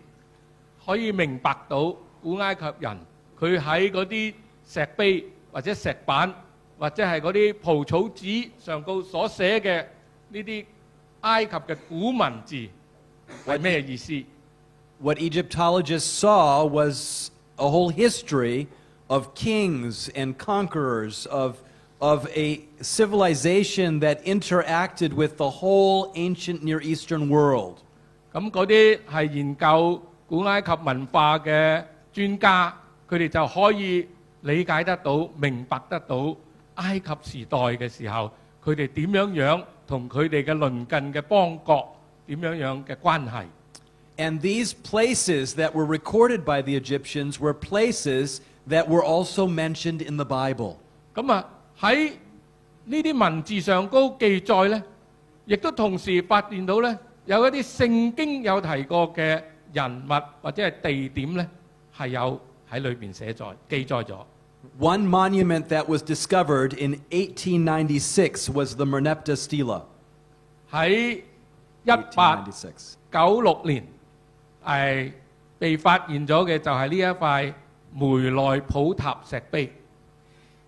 可以明白到古埃及人佢喺嗰啲石碑或者石板或者係嗰啲蒲草紙上高所寫嘅呢啲埃及嘅古文字係咩意思？ What Egyptologists saw was a whole history of kings and conquerors, of a civilization that interacted with the whole ancient Near Eastern world. 咁嗰啲係研究古埃及文化嘅專家，佢哋就可以理解得到、明白得到埃及時代嘅時候，佢哋點樣同佢哋嘅鄰近嘅邦國點樣嘅關係。 And these places that were recorded by the Egyptians were places that were also mentioned in the Bible. 咁啊喺呢啲文字上高記載呢，亦都同時發現到呢，有一啲聖經有提過嘅人物或者係地點呢，係有喺裏邊記載咗。 One monument that was discovered in 1896 was the Merneptah Stela. 喺1896. 1896年，被發現咗嘅就係呢一塊梅內普塔石碑。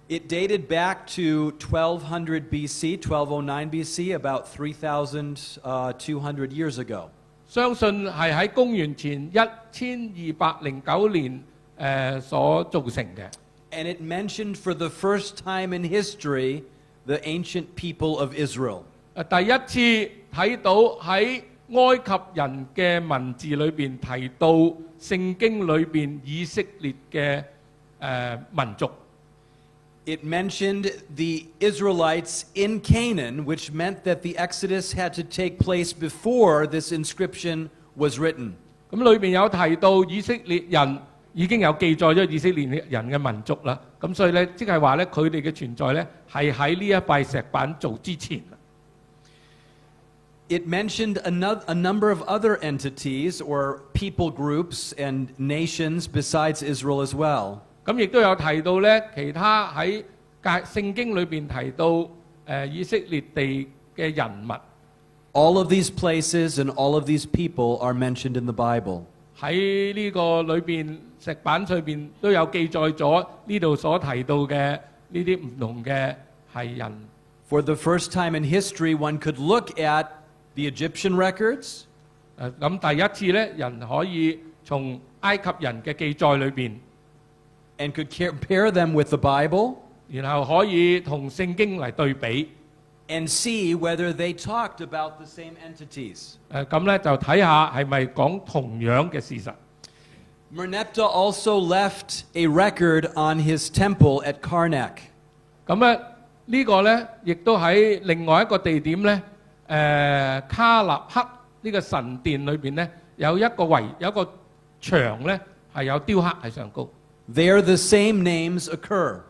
It dated back to 1200 BC, 1209 BC, about 3,200 years ago. 相信係喺公元前1209年所造成嘅。 And it mentioned for the first time in history the ancient people of Israel. 第一次睇到喺埃及人嘅文字裏邊提到聖經裏邊以色列嘅民族。 It mentioned the Israelites in Canaan, which meant that the Exodus had to take place before this inscription was written. 咁裏邊有提到以色列人已經有記載咗以色列人嘅民族啦。咁所以咧，即係話咧，佢哋嘅存在咧係喺呢一塊石板做之前。 It mentioned a number of other entities or people groups and nations besides Israel as well. 咁亦都有提到咧，其他喺聖經裏邊提到以色列地嘅人物。 All of these places and all of these people are mentioned in the Bible. 喺呢個裏邊石板上邊都有記載咗呢度所提到嘅呢啲唔同嘅係人。 For the first time in history, one could look at the Egyptian records. 咁第一次咧，人可以從埃及人嘅記載裏邊， and could compare them with the Bible 然後可以同聖經嚟對比。 and see whether they talked about the same entities. 咁咧就睇下係咪講同樣嘅事實。 Merneptah also left a record on his temple at Karnak. 咁咧呢個咧亦都喺另外一個地點咧，卡納克呢個神殿裏邊咧有一個牆咧係有雕刻喺上高。 There the same names occur.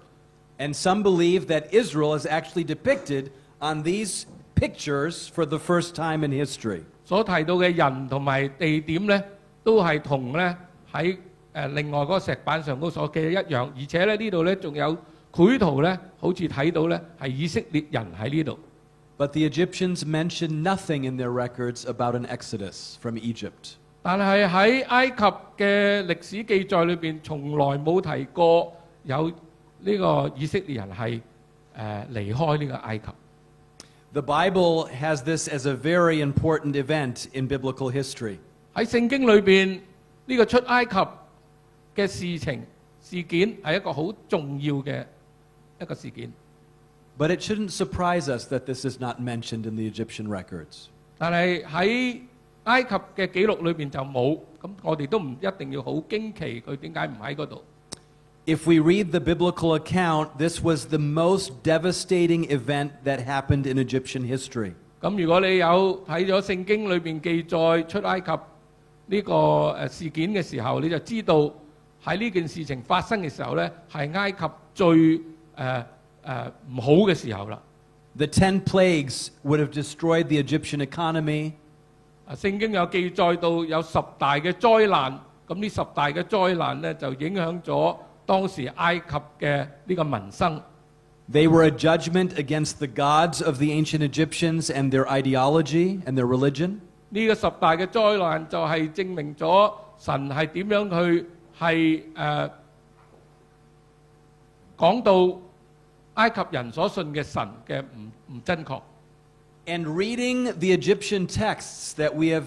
And some believe that Israel is actually depicted on these pictures for the first time in history. 所提到嘅人同埋地點咧，都係同咧喺另外嗰個石板上高所記嘅一樣，而且咧呢度咧仲有繪圖咧，好似睇到咧係以色列人喺呢度。 But the Egyptians mention nothing in their records about an exodus from Egypt. 但係喺埃及嘅歷史記載裏邊，從來冇提過有呢個以色列人係離開呢個埃及。 The Bible has this as a very important event in biblical history. 喺聖經裏邊，呢個出埃及嘅事件係一個好重要嘅一個事件。 But it shouldn't surprise us that this is not mentioned in the Egyptian records. 但係喺埃及嘅記錄裏邊就冇，咁我哋都唔一定要好驚奇佢點解唔喺嗰度。 If we read the biblical account, this was the most devastating event that happened in Egyptian history. 咁如果你有睇咗聖經裏邊記載出埃及呢個事件嘅時候，你就知道喺呢件事情發生嘅時候呢，係埃及最唔好嘅時候啦。 The 10 plagues would have destroyed the Egyptian economy. 聖經有記載到有10大嘅災難，咁呢10大嘅災難呢，就影響咗當時埃及嘅呢個民生。 They were a judgment against the gods of the ancient Egyptians and their ideology and their religion. 呢個10大嘅災難就係證明咗神係點樣去講到埃及人所信嘅神嘅唔真確。 And reading the Egyptian texts that we have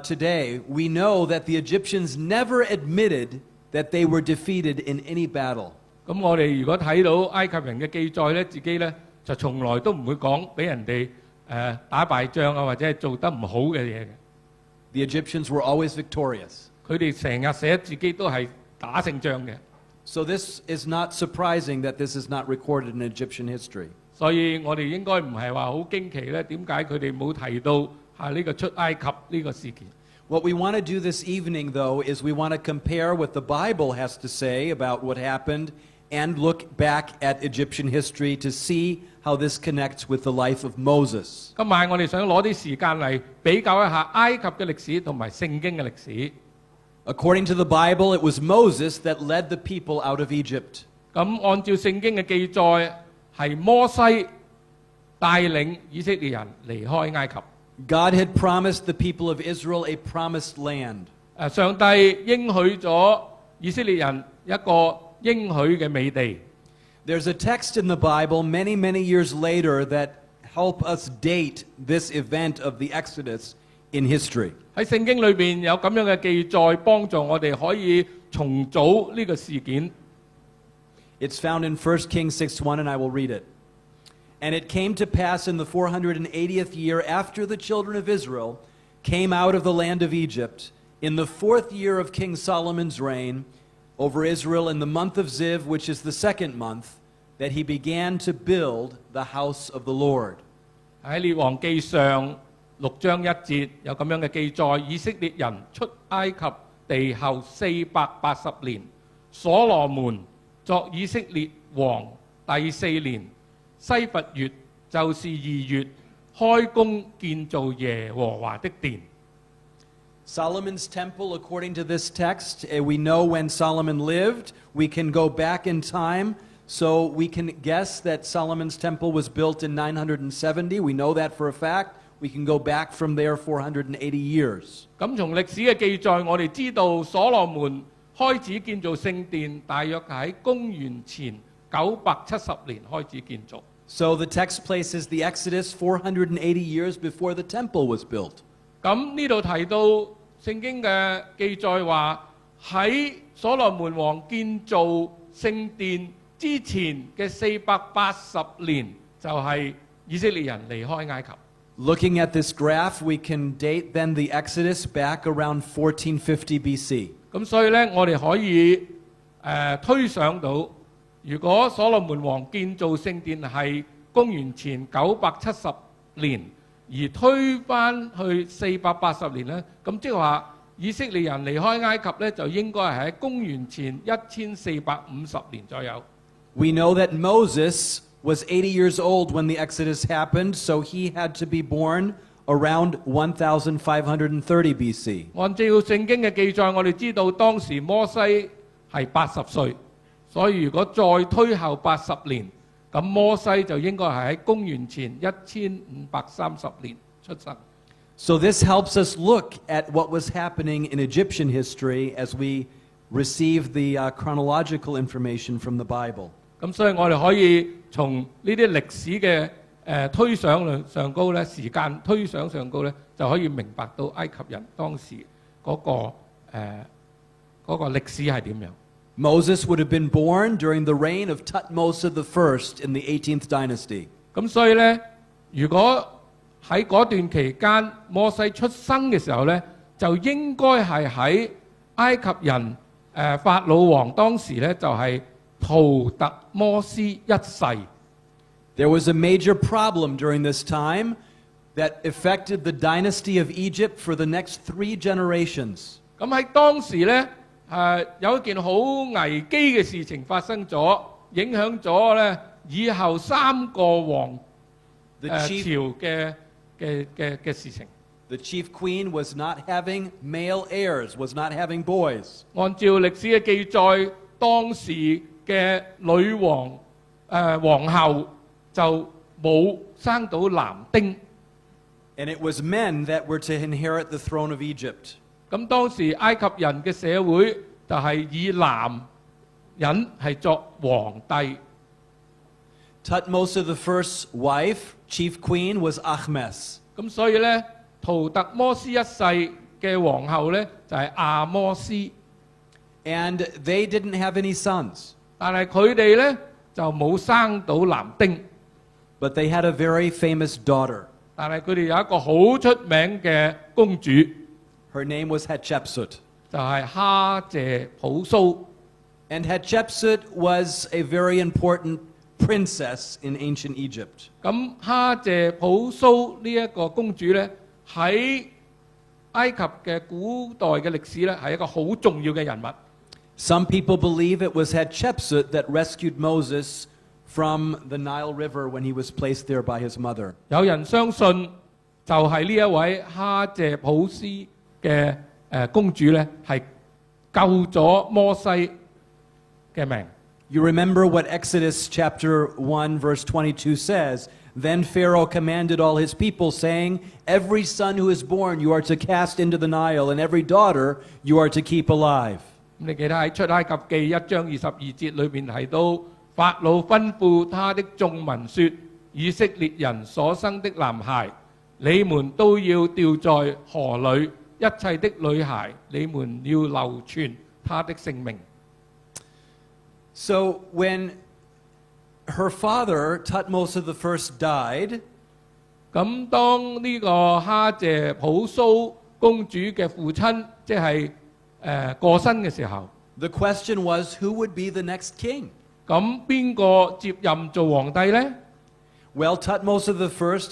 today, we know that the Egyptians never admitted that they were defeated in any battle. 咁我哋如果睇到埃及人嘅記載咧，自己咧就從來都唔會講俾人哋打敗仗啊，或者係做得唔好嘅嘢嘅。 The Egyptians were always victorious. 佢哋成日寫自己都係打勝仗嘅。 So this is not surprising that this is not recorded in Egyptian history. 所以我哋應該唔係話好驚奇咧，點解佢哋冇提到呢個出埃及呢個事件？ What we want to do this evening, though, is we want to compare what the Bible has to say about what happened and look back at Egyptian history to see how this connects with the life of Moses. 今晚我哋想攞啲時間嚟比較一下埃及嘅歷史同埋聖經嘅歷史。 According to the Bible, it was Moses that led the people out of Egypt. 咁按照聖經嘅記載，係摩西帶領以色列人離開埃及。 God had promised the people of Israel a promised land. 上帝應許咗以色列人一個應許嘅美地。 There's a text in the Bible many, many years later that help us date this event of the Exodus in history. 喺聖經裏邊有咁樣嘅記載，幫助我哋可以重組呢個事件。 It's found in 1 Kings 6:1, and I will read it. And it came to pass in the 480th year after the children of Israel came out of the land of Egypt, in the 4th year of King Solomon's reign over Israel, in the month of Ziv, which is the 2nd month, that he began to build the house of the Lord. 喺列王記上6章1節有咁樣嘅記載，以色列人出埃及地後480年，所羅門作以色列王第4年，西弗月就是2月，開工建造耶和華的殿。 Solomon's temple, according to this text, we know when Solomon lived. We can go back in time, so we can guess that Solomon's temple was built in 970. We know that for a fact. We can go back from there 480 years. 咁從歷史嘅記載，我哋知道所羅門開始建造聖殿，大約喺公元前970年開始建造。 So the text places the Exodus 480 years before the temple was built. 咁呢度提到聖經嘅記載話，喺所羅門王建造聖殿之前嘅480年，就係以色列人離開埃及。Looking at this graph, we can date then the Exodus back around 1450 BC. 咁所以呢，我哋可以推想到，如果所羅門王建造聖殿係公元前970年，而推翻去480年呢，咁即係話以色列人離開埃及呢，就應該係喺公元前1450年左右。We know that Moses was 80 years old when the Exodus happened, so he had to be born around 1530 BC. 按照聖經嘅記載，我哋知道當時摩西係80歲，所以如果再推後80年，咁摩西就應該係喺公元前1530年出生。So this helps us look at what was happening in Egyptian history as we receive the chronological information from the Bible. 咁所以我哋可以從呢啲歷史嘅推想上高咧，時間推想上高咧，就可以明白到埃及人當時嗰個歷史係點樣。Moses would have been born during the reign of Thutmose I in the 18th dynasty. 咁所以咧，如果喺嗰段期間摩西出生嘅時候咧，就應該係喺埃及人法老王當時咧就係圖特摩斯一世。There was a major problem during this time that affected the dynasty of Egypt for the next 3 generations. 咁喺當時咧，有一件好危機嘅事情發生咗，影響咗咧以後3個王朝嘅事情。The chief queen was not having male heirs, was not having boys. 按照歷史嘅記載，當時嘅女王皇后就冇生到男丁。And it was men that were to inherit the throne of Egypt. 咁當時埃及人嘅社會就係以男人係作皇帝。Thutmose I's wife, chief queen, was Ahmes. 咁所以咧，圖特摩斯一世嘅皇后咧就係亞摩斯。And they didn't have any sons. 但係佢哋咧就冇生到男丁。But they had a very famous daughter. 但係佢哋有一個好出名嘅公主， Her name was Hatshepsut. 就係哈謝普蘇。And Hatshepsut was a very important princess in ancient Egypt. 咁哈謝普蘇呢一個公主咧，喺埃及嘅古代嘅歷史咧，係一個好重要嘅人物。Some people believe it was Hatshepsut that rescued Moses from the Nile River when he was placed there by his mother. 有人相信就係呢一位哈謝普斯嘅公主咧，係救咗摩西嘅命。You remember what Exodus chapter 1 verse 22 says, Then Pharaoh commanded all his people, saying, Every son who is born you are to cast into the Nile, and every daughter you are to keep alive. 你記得喺出埃及記1章22節裏面提到，法老吩咐他的眾民說：以色列人所生的男孩，你們都要掉在河裏；一切的女孩，你們要留存他的性命。So when her father, Thutmose I, died, 咁當呢個哈謝普蘇公主嘅父親，即係過身嘅時候， the question was who would be the next king? 咁邊個接任做皇帝呢？ Well, Thutmose I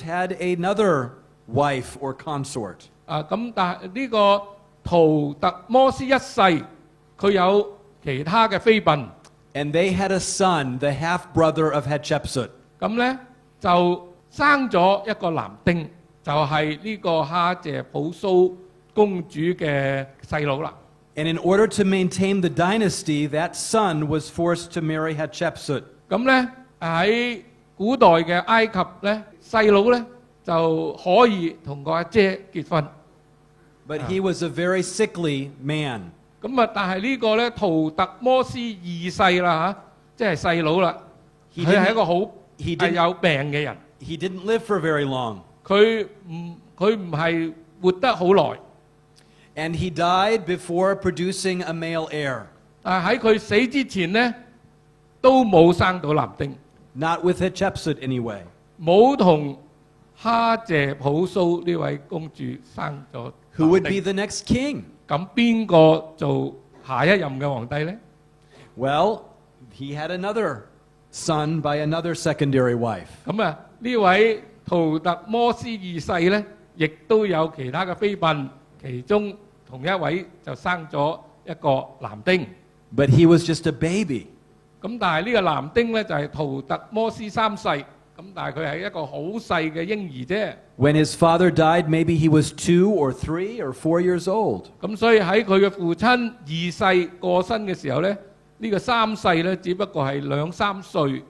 had another wife or consort. 咁但係呢個圖特摩斯一世，佢有其他嘅妃嬪。And they had a son, the half-brother of Hatshepsut. 咁咧就生咗一個男丁，就係呢個哈謝普蘇公主嘅細佬啦。And in order to maintain the dynasty, that son was forced to marry Hatshepsut. 咁咧喺古代嘅埃及咧，細佬咧就可以同個阿姐結婚。But he was a very sickly man. 咁啊，但係呢個咧圖特摩斯二世啦嚇，即係細佬啦，佢係一個好係有病嘅人。He didn't live for very long. 佢唔係活得好耐， And he died before producing a male heir, 但係喺佢死之前呢，都冇生到男丁， not with Hatshepsut anyway. 冇同哈謝普蘇呢位公主生咗 Who would 男 be 丁。 the next king? 咁邊個做下一任嘅皇帝呢？ Well, he had another son by another secondary wife. 咁啊，呢位圖特摩斯二世呢，亦都有其他嘅妃嬪，其中同一位就生咗一個男丁。 But he was just a baby. 咁但係呢個男丁呢，就係圖特摩斯三世，咁但係佢係一個好細嘅嬰兒啫。 When his father died, maybe he was 2 or 3 or 4 years old. 咁所以喺佢嘅父親二世過身嘅時候呢，呢個三世呢，只不過係2、3歲。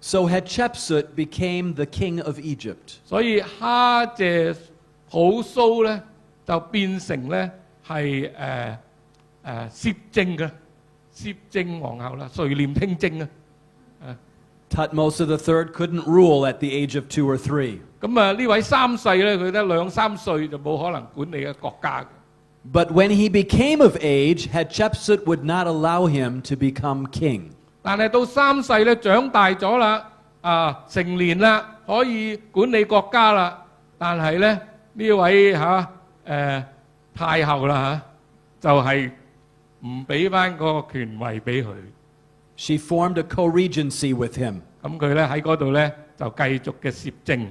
So Hatshepsut became the king of Egypt. 所以哈謝普蘇呢，就變成呢係攝政嘅攝政皇后啦，垂簾聽政啊！ Thutmose III couldn't rule at the age of 2 or 3. 咁啊，呢位三世呢，佢得2、3歲就冇可能管理嘅國家嘅。 But when he became of age, Hatshepsut would not allow him to become king. 但係到三世呢，長大咗啦，成年啦，可以管理國家啦。但係呢，呢位太后啦就係唔俾翻嗰個權位俾佢。 She formed a co-regency with him, 咁佢咧喺嗰度咧就繼續嘅攝政，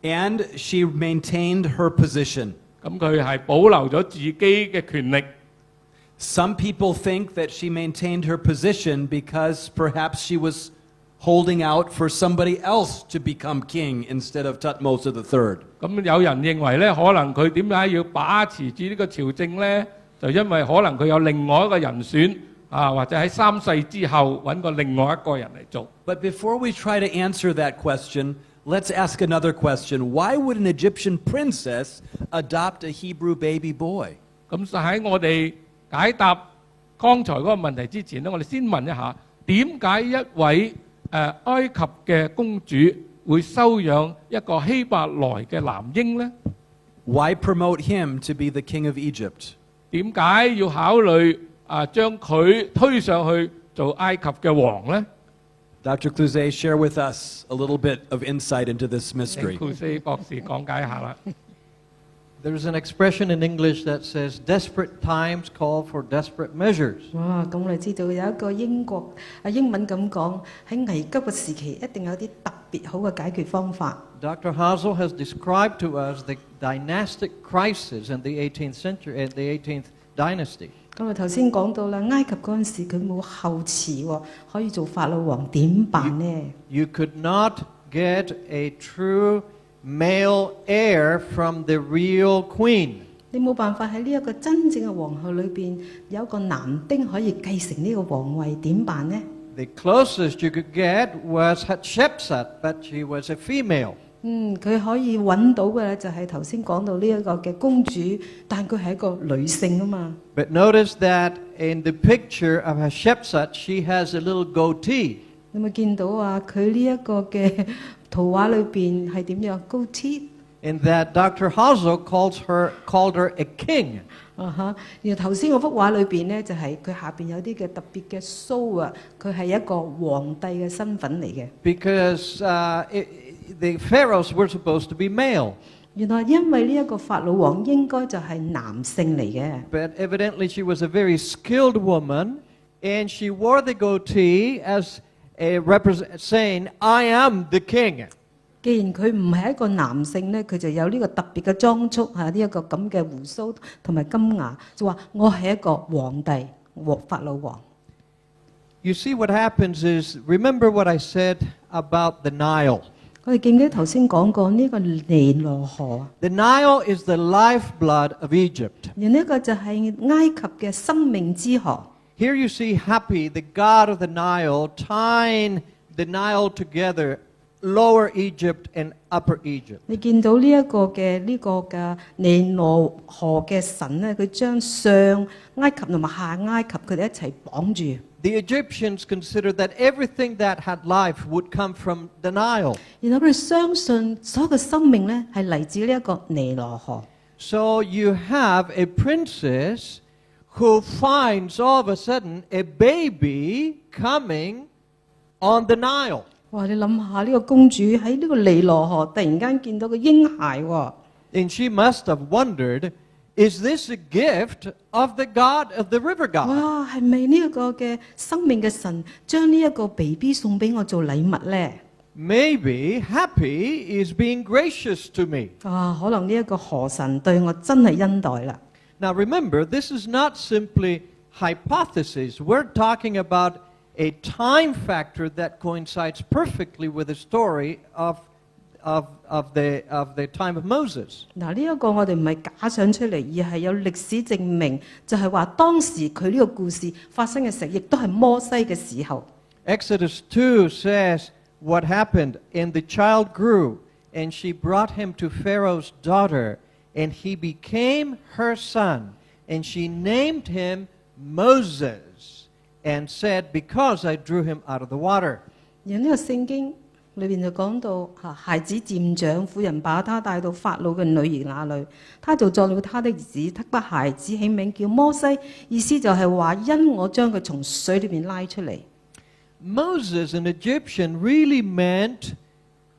and she maintained her position. 咁佢係保留咗自己嘅權力。 Some people think that she maintained her position because perhaps she was holding out for somebody else to become king instead of Thutmose III. 咁有人認為咧，可能佢點解要把持住呢個朝政咧？就因為可能佢有另外一個人選或者喺三世之後揾個另外一個人嚟做。 But before we try to answer that question, let's ask another question. Why would an Egyptian princess adopt a Hebrew baby boy? 咁就喺我哋解答剛才嗰個問題之前咧，我哋先問一下，點解一位埃及嘅公主會收養一個希伯來嘅男嬰呢？ Why promote him to be the king of Egypt? 點解要考慮將佢推上去做埃及嘅王呢？ Dr. Cluzet, share with us a little bit of insight into this 請 mystery. 庫斯博士講解一下啦。 There's an expression in English that says, desperate times call for desperate measures. 哇！咁我哋知道有一個英文咁講，喺危急嘅時期一定有啲特別好嘅解決方法。 Dr. Hazel has described to us the dynastic crisis in the 18th century, in the 18th dynasty. 咁啊頭先講到啦，埃及嗰陣時佢冇後嗣喎，可以做法老王點辦呢？ You could not get a true male heir from the real queen. 你冇辦法喺呢一個真正嘅皇后裏邊有一個男丁可以繼承呢個皇位，點辦呢？ The closest you could get was Hatshepsut, but she was a female. 佢可以揾到嘅咧就係頭先講到呢一個嘅公主，但佢係一個女性啊嘛。 But notice that in the picture of Hatshepsut, she has a little goatee. 你有冇見到啊？佢呢一個嘅圖畫裏邊係點樣高 T？ In that Dr. Hazel called her a king. 然後頭先嗰幅畫裏邊咧，就係佢下邊有啲嘅特別嘅鬚啊，佢係一個皇帝嘅身份嚟嘅。 Because the pharaohs were supposed to be male. 原來因為呢一個法老王應該就係男性嚟嘅。 But evidently she was a very skilled woman, and she wore the goatee as a saying, I am the king. 既然佢唔係一個男性咧，佢就有呢個特別嘅裝束呢一個咁嘅胡鬚同埋金牙，就話我係一個皇帝，法老王。 You see what happens is, remember what I said about the Nile. 我哋記唔記得頭先講過呢個尼羅河？ The Nile is the lifeblood of Egypt. 而呢個就係埃及嘅生命之河。 Here you see Hapi, the god of the Nile, tying the Nile together Lower Egypt and Upper Egypt. 你見到呢個嘅尼羅河嘅神咧，佢將上埃及同埋下埃及佢哋一齊綁住。The Egyptians considered that everything that had life would come from the Nile. 然後佢哋相信所有嘅生命咧係嚟自呢一個尼羅河。So you have a princess who finds all of a sudden a baby coming on the Nile. 哇！你諗下呢個公主喺呢個尼羅河突然間見到個嬰孩喎， And she must have wondered, is this a gift of the God of the river god? 哇！係咪呢一個嘅生命嘅神將呢一個 BB 送俾我做禮物呢？ Maybe Happy is being gracious to me. 啊，可能呢一個河神對我真係恩待啦。 Now remember, this is not simply hypothesis. We're talking about a time factor that coincides perfectly with the story of the time of Moses. 嗱，呢一個我哋唔係假想出嚟，而係有歷史證明，就係話當時佢呢個故事發生嘅時候，亦都係摩西嘅時候。 Exodus 2 says what happened, and the child grew, and she brought him to Pharaoh's daughter, and he became her son, and she named him Moses, and said, because I drew him out of the water. 然後呢個聖經裏邊就講到孩子漸長，婦人把他帶到法老嘅女兒那裏，他就作了他的兒子，他把孩子起名叫摩西，意思就係話因我將佢從水裏邊拉出嚟。 Moses in Egyptian really meant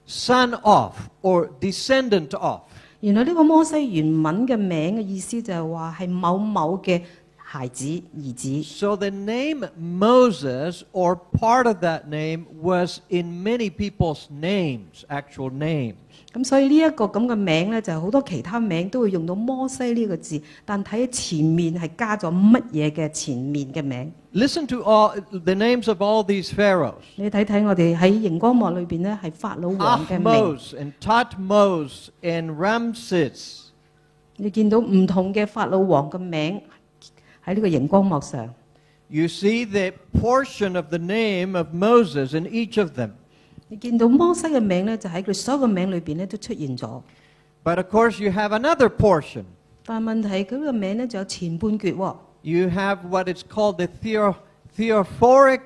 son of or descendant of. 原來呢個摩西原文嘅名嘅意思就係話係某某嘅孩子兒子。 So the name Moses or part of that name was in many people's names, actual names. 咁所以呢一個咁嘅名咧，就係好多其他名都會用到摩西呢個字，但睇喺前面係加咗乜嘢嘅前面嘅名。 Listen to all the names of all these pharaohs. 你睇睇我哋喺熒光幕裏邊咧，係法老王嘅名。 Ahmose and Thutmose and Ramses. 你見到唔同嘅法老王嘅名喺呢個熒光幕上。 You see the portion of the name of Moses in each of them. 你見到摩西嘅名咧，就喺佢所有嘅名裏邊咧都出現咗。 But of course you have another portion. 但係問題佢個名咧，仲有前半橛喎。 You have what is called the theophoric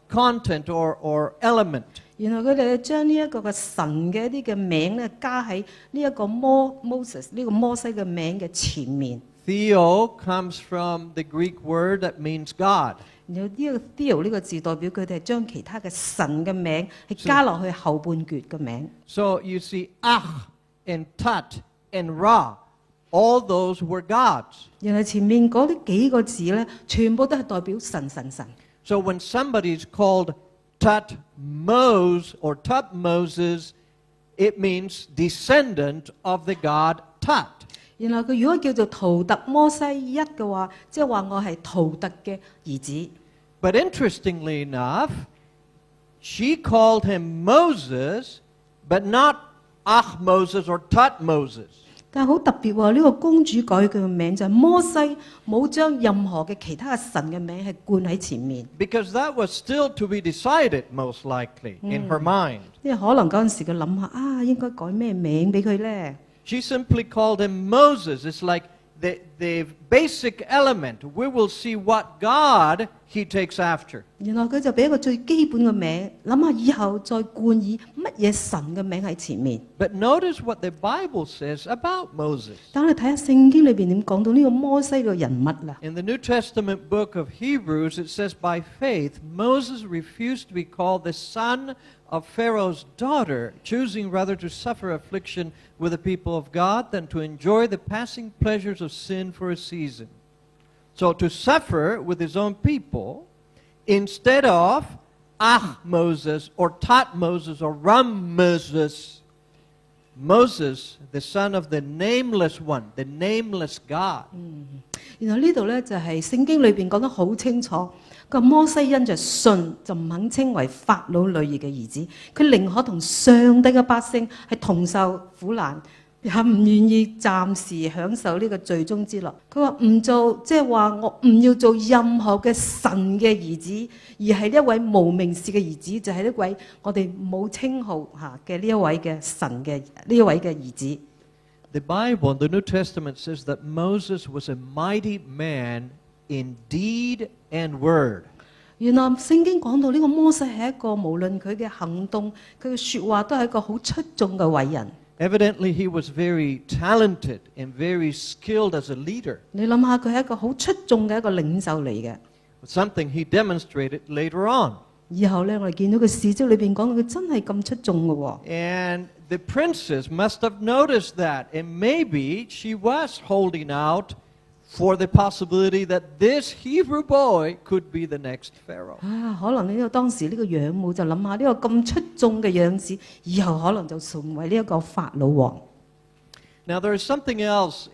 content or element. 原來佢哋將呢一個嘅神嘅一啲嘅名咧，加喺呢一個Moses 呢個摩西嘅名嘅前面。 Theo comes from the Greek word that means God. 然後呢個 Theo 呢個字代表佢哋係將其他嘅神嘅名係加落去後半橛嘅名。 So you see Ah and Tut and Ra, all those were gods. 原來前面嗰啲幾個字咧，全部都係代表神。 So when somebody is called Tutmose or Tutmoses, it means descendant of the god Tut. 原來佢如果叫做圖特摩西一嘅話，即係話我係圖特嘅兒子。 But interestingly enough, she called him Moses, but not Moses or Tutmoses. 但係好特別喎，呢個公主改佢嘅名就係摩西，冇將任何嘅其他嘅神嘅名係冠喺前面。 Because that was still to be decided, most likely, in her mind. 因為可能嗰陣時佢諗下啊，應該改咩名俾佢呢？ She simply called him Moses. It's like the basic element. We will see what God he takes after. 原來佢就俾一個最基本嘅名，諗下以後再冠以乜嘢神嘅名喺前面。 But notice what the Bible says about Moses. 等我哋睇下聖經裏邊點講到呢個摩西嘅人物啦。 In the New Testament book of Hebrews, it says, by faith, Moses refused to be called the son of Pharaoh's daughter, choosing rather to suffer affliction with the people of God than to enjoy the passing pleasures of sin for a season. So to suffer with his own people, instead of Moses or Moses or Moses, Moses, the son of the nameless one, the nameless God. 原來呢度咧就係聖經裏邊講得好清楚，個摩西因着信就唔肯稱為法老女兒嘅兒子，佢寧可同上帝嘅百姓係同受苦難，也唔願意暫時享受呢個罪中之樂。佢話唔做，即係話我唔要做任何嘅神嘅兒子，而係一位無名氏嘅兒子，就係一位我哋冇稱號嚇嘅呢一位嘅神嘅呢一位嘅兒子。The Bible, the New Testament says that Moses was a mighty man in deed and word. 原來聖經講到呢個摩西係一個無論佢嘅行動、佢嘅説話都係一個好出眾嘅偉人。Evidently, he was very talented and very skilled as a leader, 你諗下，佢係一個好出眾嘅一個領袖嚟嘅。 something he demonstrated later on. 以後咧，我哋見到佢事蹟裏邊講到佢真係咁出眾嘅喎。And the princess must have noticed that, and maybe she was holding out for the possibility that this Hebrew boy could be the next Pharaoh. 啊，可能呢個當時呢個養母就諗下呢個咁出眾嘅樣子，以後可能就成為呢一個法老王。 Now, there is something else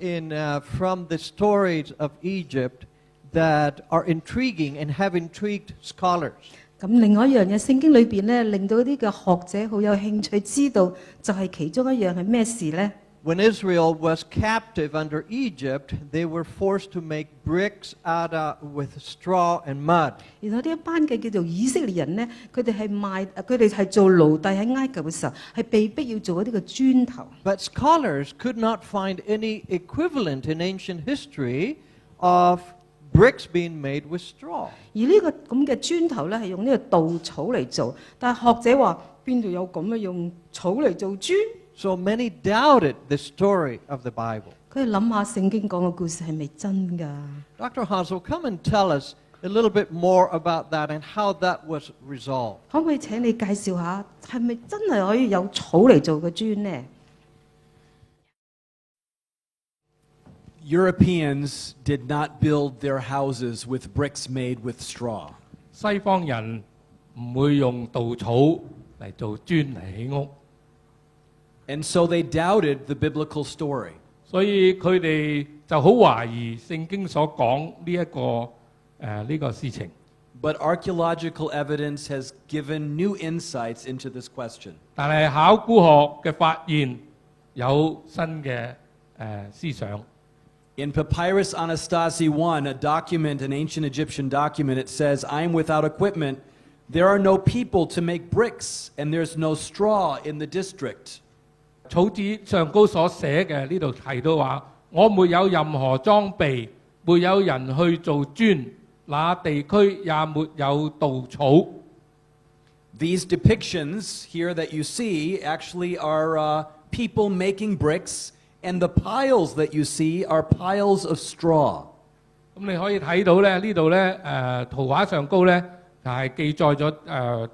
from the stories of Egypt that are intriguing and have intrigued scholars. 咁另外一樣嘢，聖經裏邊咧令到啲嘅學者好有興趣知道，就係其中一樣係咩事呢？ When Israel was captive under Egypt, they were forced to make bricks with straw and mud. 然後呢一班嘅叫做以色列人呢，佢哋係做奴隸喺埃及嘅時候，係被逼要做一啲嘅磚頭。 But scholars could not find any equivalent in ancient history of bricks being made with straw. 而呢個咁嘅磚頭咧係用呢個稻草嚟做，但係學者話邊度有咁嘅用草嚟做磚？ So many doubted the story of the Bible. 佢哋諗下聖經講嘅故事係咪真㗎？ Dr. Hazel, come and tell us a little bit more about that and how that was resolved. 可唔可以請你介紹下係咪真係可以有草嚟做嘅磚呢？ Europeans did not build their houses with bricks made with straw. 西方人唔會用稻草嚟做磚嚟起屋， And so they doubted the biblical story. 所以佢哋就好懷疑聖經所講呢個事情。 But archaeological evidence has given new insights into this question. 但係考古學嘅發現有新嘅思想。 In Papyrus Anastasi I, a document, an ancient Egyptian document, it says, I am without equipment. There are no people to make bricks, and there's no straw in the district. 草紙上高所寫嘅呢度提到話，我沒有任何裝備，沒有人去做磚，那地區也沒有稻草。 These depictions here that you see actually are people making bricks, and the piles that you see are piles of straw. 咁你可以睇到咧，呢度咧圖畫上高咧就係記載咗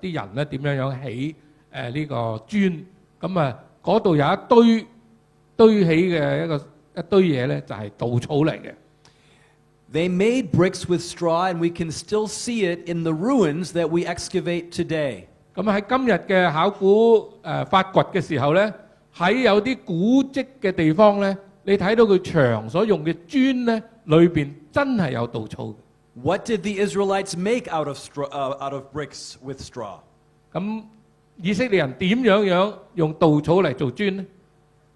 啲人咧點樣起呢個磚，咁啊嗰度有一堆起嘅一堆嘢咧就係稻草嚟嘅。 They made bricks with straw, and we can still see it in the ruins that we excavate today. 咁喺今日嘅考古發掘嘅時候咧，喺有啲古蹟嘅地方咧，你睇到佢牆所用嘅磚咧，裏邊真係有稻草嘅。 What did the Israelites make out of bricks with straw? 咁以色列人點樣用稻草嚟做磚呢？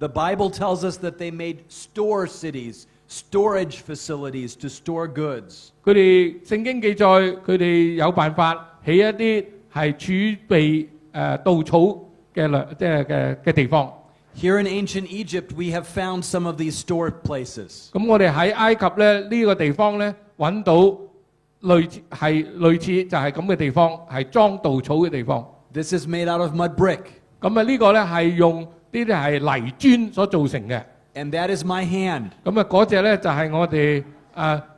The Bible tells us that they made store cities, storage facilities to store goods. 佢哋聖經記載，佢哋有辦法起一啲係儲備稻草嘅地方。 Here in ancient Egypt, we have found some of these store places. 咁我哋喺埃及咧呢個地方咧揾到類似就係咁嘅地方，係裝稻草嘅地方。 This is made out of mud brick. 咁啊呢個咧係用呢啲係泥磚所造成嘅。 And that is my hand. 咁啊嗰隻咧就係我哋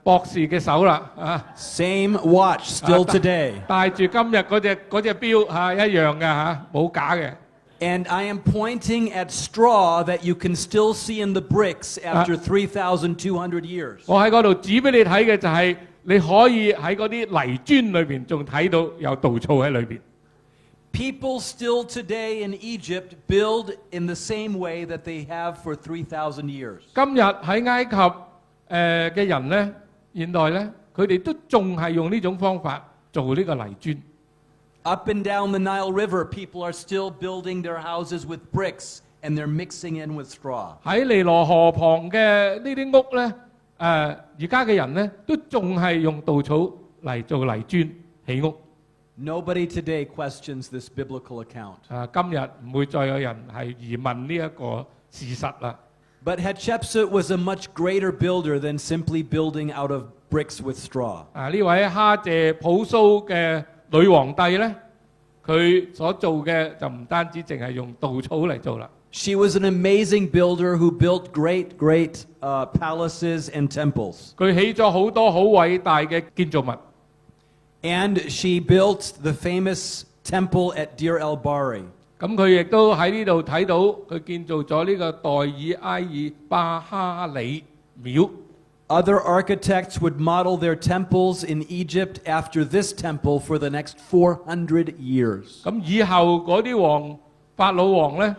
博士嘅手啦啊！ Same watch still today. 戴住今日嗰隻錶一樣嘅冇假嘅。 And I am pointing at straw that you can still see in the bricks after 3,200 years. 我喺嗰度指俾你睇嘅就係你可以喺嗰啲泥磚裏邊仲睇到有稻草喺裏邊。 People still today in Egypt build in the same way that they have for 3,000 years. 今日喺埃及嘅人咧，現代咧，佢哋都仲係用呢種方法做呢個泥磚。 Up and down the Nile River, people are still building their houses with bricks and they're mixing in with straw. 喺尼羅河旁嘅呢啲屋呢，而家嘅人呢，都仲係用稻草嚟做泥磚起屋。Nobody today questions this biblical account. 今日唔會再有人係疑問呢一個事實啦。But Hatshepsut was a much greater builder than simply building out of bricks with straw. 呢位哈謝普蘇嘅女皇帝呢，佢所做嘅就唔單止淨係用稻草嚟做啦。She was an amazing builder who built great palaces and temples. 佢起咗好多好偉大嘅建造物。And she built the famous temple at Deir el-Bahri. 咁佢亦都喺呢度睇到佢建造咗呢個代爾埃爾巴哈里廟。Other architects would model their temples in Egypt after this temple for the next 400 years. 咁以後嗰啲法老王呢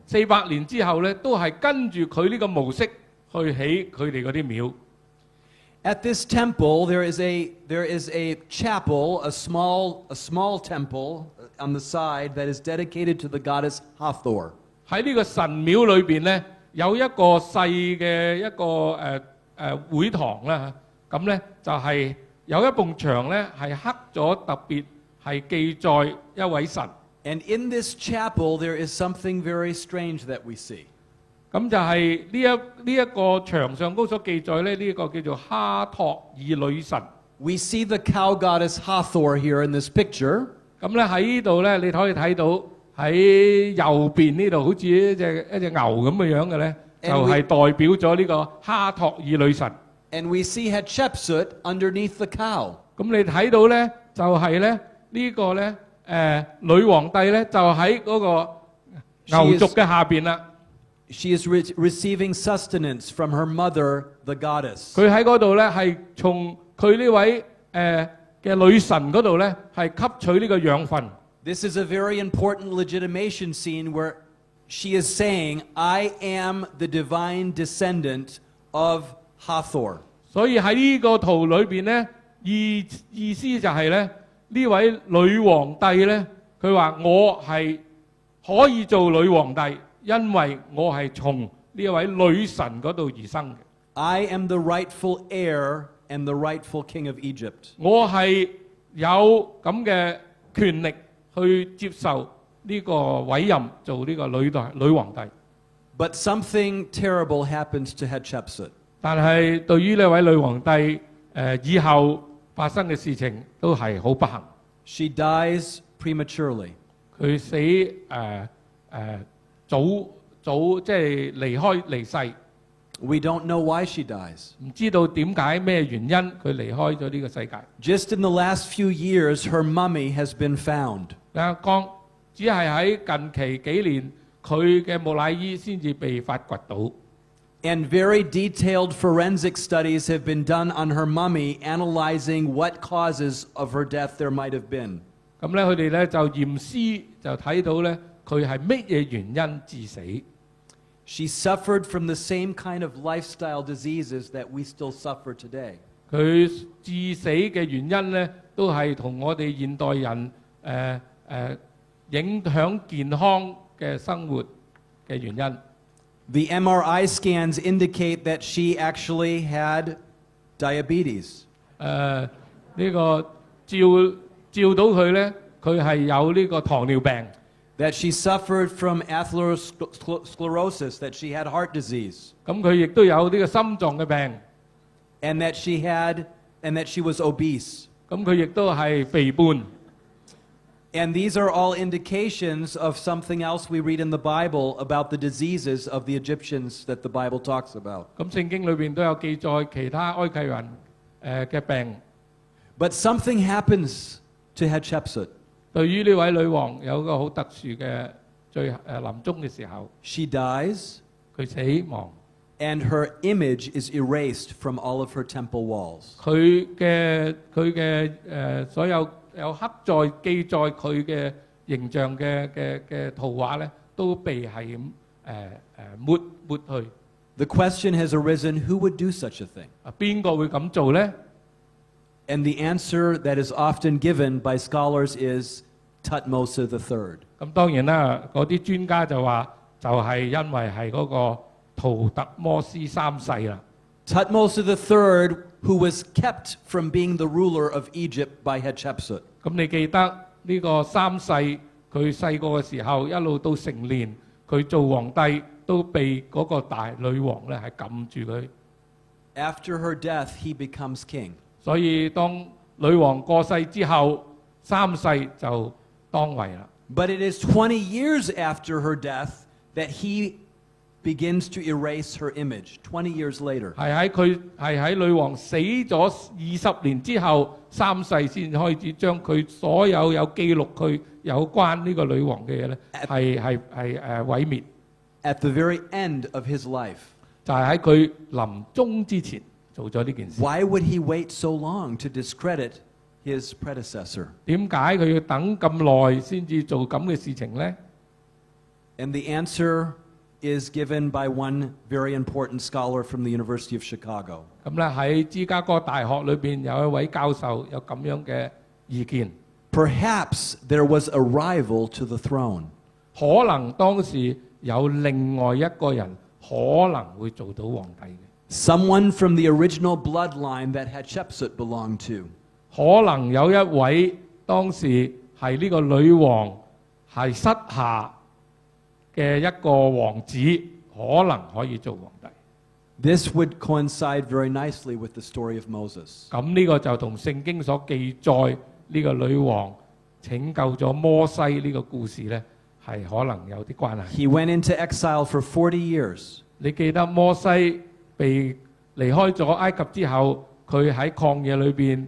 ，400年之後呢，都係跟住佢呢個模式去起佢哋嗰啲廟。At this temple, there is a chapel, a small temple on the side that is dedicated to the goddess Hathor. 喺呢個神廟裏邊呢，有一個細嘅一個會堂啦。咁呢就係有一埲牆呢係刻咗特別係記載一位神。And in this chapel, there is something very strange that we see. 咁就係呢一個牆上高所記載咧，呢一個叫做哈托爾女神。We see the cow goddess Hathor here in this picture. 咁咧喺呢度咧，你可以睇到喺右邊呢度，好似一隻牛咁嘅樣嘅咧，就係代表咗呢個哈托爾女神。And we see Hatshepsut underneath the cow. 咁你睇到咧，就係咧呢個咧女皇帝咧，就喺嗰個牛族嘅下邊啦。She is receiving sustenance from her mother, the goddess. 佢喺嗰度咧，係從佢呢位嘅女神嗰度咧，係吸取呢個養分。This is a very important legitimation scene where she is saying, I am the divine descendant of Hathor. 所以喺呢個圖裏邊咧，意思就係咧，呢位女皇帝咧，佢話我係可以做女皇帝。因為我係從呢一位女神嗰度而生嘅。I am the rightful heir and the rightful king of Egypt. 我係有咁嘅權力去接受呢個委任做呢個女皇帝。But something terrible happens to Hatshepsut. 但係對於呢位女皇帝以後發生嘅事情都係好不幸。She dies prematurely. 佢死早即係離世。We don't know why she dies. 唔知道點解咩原因佢離開咗呢個世界。Just in the last few years, her mummy has been found. 只係喺近期幾年，佢嘅木乃伊先至被發掘到。And very detailed forensic studies have been done on her mummy, analyzing what causes of her death there might have been. 咁咧，佢哋咧就驗屍就睇到咧。佢係乜嘢原因致死 She suffered from the same kind of lifestyle diseases that we still suffer today. 佢致死嘅原因咧，都係同我哋現代人影響健康嘅生活嘅原因。The MRI scans indicate that she actually had diabetes. 呢個照到佢咧，佢係有呢個糖尿病。That she suffered from atherosclerosis, that she had heart disease. 咁佢亦都有呢個心臟嘅病。And that she was obese. 咁佢亦都係肥胖。And these are all indications of something else we read in the Bible about the diseases of the Egyptians that the Bible talks about. 咁聖經裏邊都有記載其他埃及人嘅病。But something happens to Hatshepsut. 對於呢位女王有一個好特殊嘅臨終嘅時候 She dies. 佢死亡。And her image is erased from all of her temple walls. 佢嘅所有刻載記載佢嘅形象嘅圖畫咧，都被係咁抹去。The question has arisen, who would do such a thing? 邊個會咁做咧？ And the answer that is often given by scholars is Thutmose III. 咁當然啦，嗰啲專家就話就係因為係嗰個圖特摩斯三世啦。Thutmose III, who was kept from being the ruler of Egypt by Hatshepsut. 咁你記得呢個三世佢細個嘅時候，一路到成年，佢做皇帝都被嗰個大女王咧係撳住佢。After her death, he becomes king. 所以當女王過世之後，三世就當位啦。But it is 20 years after her death that he begins to erase her image. 20 years later. 係喺女王死咗20年之後，三世先開始將佢所有記錄佢有關呢個女王嘅嘢咧，係毀滅。At the very end of his life. 就係喺佢臨終之前做咗呢件事。Why would he wait so long to discredit his predecessor? 點解佢要等咁耐先至做咁嘅事情呢？ And the answer is given by one very important scholar from the University of Chicago. 咁咧喺芝加哥大學裏邊有一位教授有咁樣嘅意見。Perhaps there was a rival to the throne. 可能當時有另外一個人可能會做到皇帝嘅。Someone from the original bloodline that Hatshepsut belonged to. 可能有一位當時係呢個女王係膝下嘅一個王子，可能可以做皇帝。This would coincide very nicely with the story of Moses. 咁呢個就同聖經所記載呢個女王拯救咗摩西呢個故事呢，係可能有啲關係。He went into exile for 40 years. 你記得摩西被離開咗埃及之後，佢喺曠野裏邊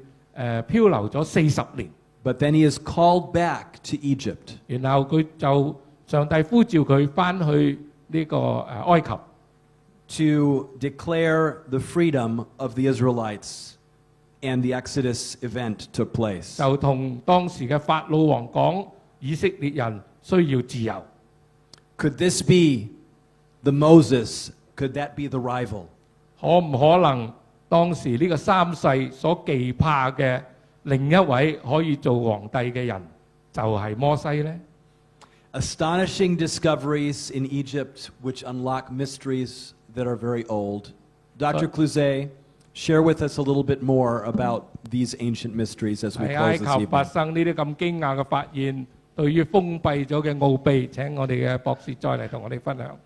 漂流咗40年。But then he is called back to Egypt. 然後佢就上帝呼召佢翻去呢個埃及。To declare the freedom of the Israelites, and the Exodus event took place. 就同當時嘅法老王講，以色列人需要自由。Could this be the Moses? Could that be the rival? 可唔可能當時呢個三世所忌怕嘅另一位可以做皇帝嘅人，就係摩西呢？ Astonishing discoveries in Egypt which unlock mysteries that are very old. Dr. Cluzet, share with us a little bit more about these ancient mysteries as we 喺埃 close this 及發 evening. 生呢啲咁驚訝嘅發現，對於封閉咗嘅奧秘，請我哋嘅博士再嚟同我哋分享。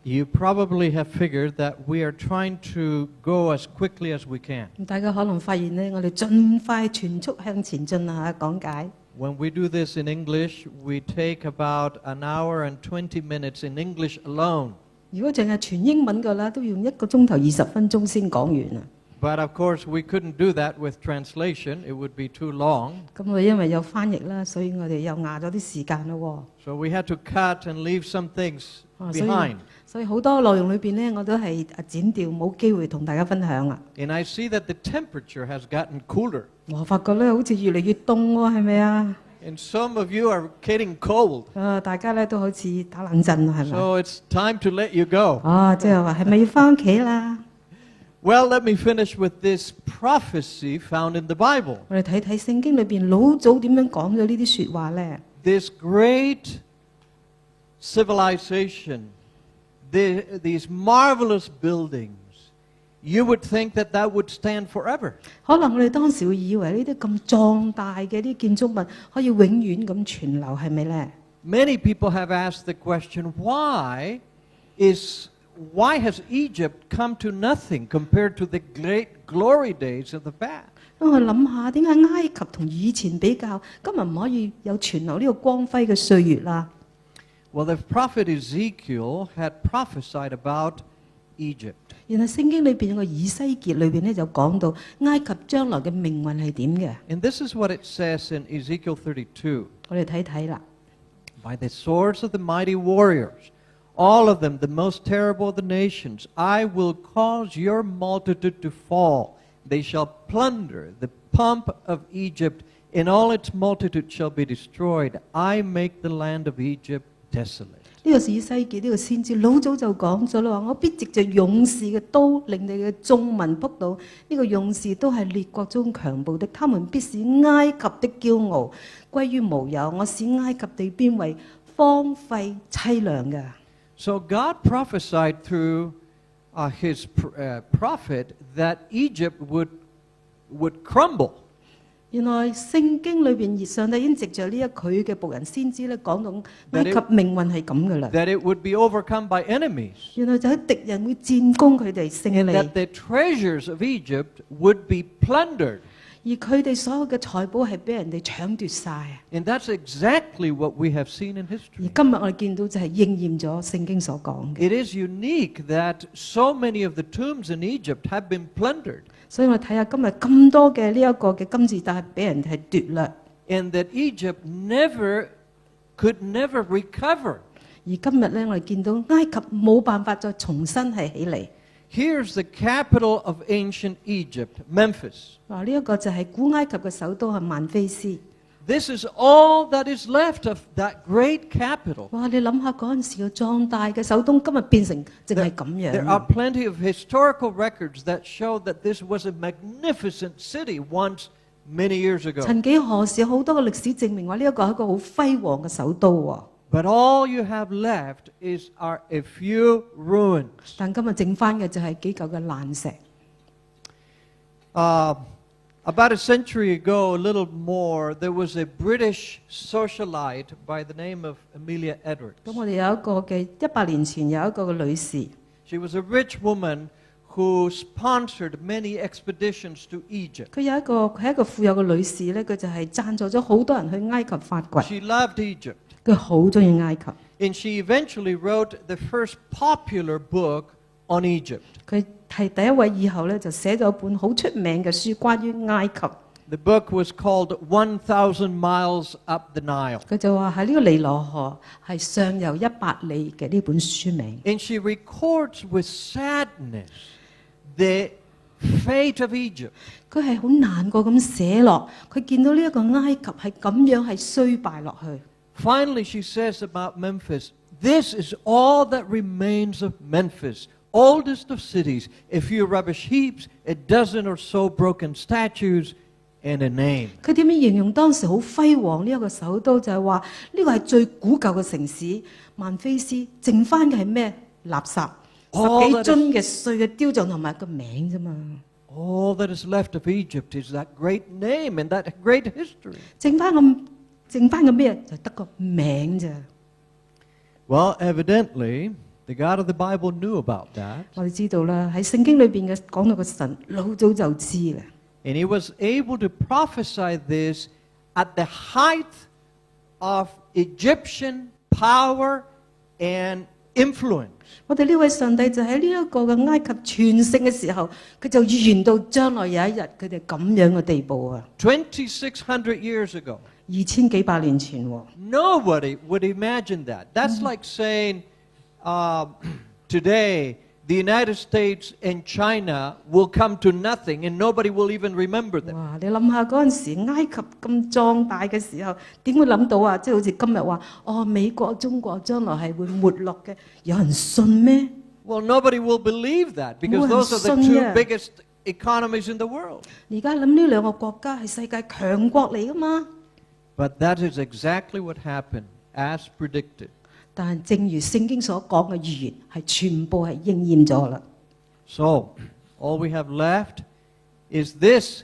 You probably have figured that we are trying to go as quickly as we can. 大家可能發現呢，我哋盡快全速向前進啊！講解。When we do this in English, we take about an hour and 20 minutes in English alone. 如果淨係全英文嘅啦，都要1個鐘頭20分鐘先講完啊！ But of course, we couldn't do that with translation. It would be too long. 咁我因為有翻譯啦，所以我哋又壓咗啲時間咯。 So we had to cut and leave some things 啊 behind. 所以好多內容裏邊呢，我都係剪掉，冇機會同大家分享啊！ And I see that the temperature has gotten cooler. 我發覺咧，好似越嚟越凍喎，係咪啊？ And some of you are getting cold. 大家咧都好似打冷震啦，係咪？ So it's time to let you go. 即係話係咪要翻屋企啦？ Well, let me finish with this prophecy found in the Bible. 我哋睇睇聖經裏邊老早點樣講咗呢啲説話咧。 This great civilization, these marvelous buildings, you would think that that would stand forever. 可能我哋當時會以為呢啲咁壯大嘅啲建築物可以永遠咁存留，係咪咧？ Many people have asked the question, why has Egypt come to nothing compared to the great glory days of the past? 當我諗下，點解埃及同以前比較，今日唔可以有存留呢個光輝嘅歲月啦？ Well, the prophet Ezekiel had prophesied about Egypt. 原來聖經裏邊有個以西結裏邊咧就講到埃及將來嘅命運係點嘅。 And this is what it says in Ezekiel 32. 我哋睇睇啦。 By the swords of the mighty warriors, all of them the most terrible of the nations, I will cause your multitude to fall. They shall plunder the pomp of Egypt, and all its multitude shall be destroyed. I make the land of Egypt desolate. 呢呢個是以西結呢個先知老早就講咗啦，話我必藉着勇士嘅刀，令你嘅眾民仆倒。呢個勇士都係列國中強暴的，他們必使埃及的驕傲歸於無有。我使埃及地邊為荒廢凄涼嘅。So God prophesied through his prophet that Egypt would crumble. 原來聖經裏邊，上帝已經藉着呢佢嘅僕人先知咧，講到埃及命運係咁噶啦。That it would be overcome by enemies. 原來就喺敵人會戰攻佢哋勝 And 利， that the treasures of Egypt would be plundered. 而佢哋所有嘅財寶係俾人哋搶奪晒。 And that's exactly what we have seen in 而 history. 今日我哋見到就係應驗咗聖經所講嘅。 It is unique that so many of the tombs in Egypt have been plundered. 所以我睇下今日咁多嘅呢一個嘅金字塔係俾人係奪掠， And that Egypt could never recover. 而今日咧我哋見到埃及冇辦法再重新係起嚟。 Here's the capital of ancient Egypt, Memphis. 話呢一個就係古埃及嘅首都係曼菲斯。 This is all that is left of that great capital. 哇！你諗下嗰陣時嘅壯大嘅首都，今日變成淨係咁 There are 樣。 plenty of historical records that show that this was a magnificent city once many years ago. 曾幾何時好多嘅歷史證明話呢一個係一個好輝煌嘅首都喎。 But all you have left are a few ruins. 但今日剩翻嘅就係幾嚿嘅爛石。 About a century ago, a little more, there was a British socialite by the name of Amelia Edwards. 咁我哋有一個嘅100年前有一個嘅女士， She was a rich woman who sponsored many expeditions to Egypt. 佢係一個富有嘅女士咧，佢就係贊助咗好多人去埃及發掘， She loved Egypt. 佢好中意埃及。 And she eventually wrote the first popular book on Egypt. 佢係第一位以後咧就寫咗一本好出名嘅書，關於埃及。 The book was called 1,000 Miles Up the Nile. 佢就話喺呢個尼羅河係上游100里嘅呢本書名。 And she records with sadness the fate of Egypt. 佢係好難過咁寫落，佢見到呢一個埃及係咁樣係衰敗落去。 Finally, she says about Memphis, this is all that remains of Memphis, oldest of cities, a few rubbish heaps, a dozen or so broken statues, and a name. 佢點樣形容當時好輝煌呢一個首都？就係話呢個係最古舊嘅城市曼菲斯，剩翻嘅係咩？垃圾，Oh, 十幾樽嘅碎嘅雕像同埋個名啫嘛。 All that is left of Egypt is that great name and that great history. 剩翻個咩？就得個名啫。 Well, evidently, the God of the Bible knew about that, 我哋知道啦，喺聖經裏邊嘅講到個神老早就知啦。 and he was able to prophesy this at the height of Egyptian power and influence. 我哋呢位上帝就喺呢一個嘅埃及全盛嘅時候，佢就預言到將來有一日佢哋咁樣嘅地步啊2,600 years ago. ，2000幾百年前喎。 Nobody would imagine that. That's like saying today the United States and China will come to nothing and nobody will even remember them. 哇！你諗下嗰陣時埃及咁壯大嘅時候，點會諗到啊？即係好似今日話，哦，美國、中國將來係會沒落嘅，有人信咩？ Well, nobody will believe that because those are the two biggest economies in the world. 而家諗呢兩個國家係世界強國嚟噶嘛？ But that is exactly what happened, as predicted. 但係正如聖經所講嘅預言，係全部係應驗咗啦。 So, all we have left is this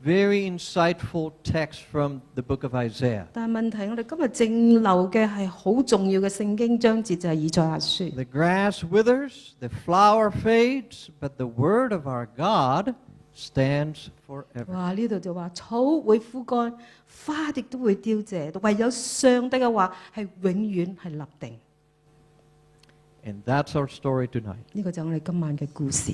very insightful text from the book of Isaiah. 但係問題，我哋今日剩留嘅係好重要嘅聖經章節，就係以賽亞書。 The grass withers, the flower fades, but the word of our God stands forever. 哇！呢度就話草會枯乾，花亦都會凋謝，唯有上帝嘅話係永遠係立定。 And that's our story tonight. 呢個就係我哋今晚嘅故事。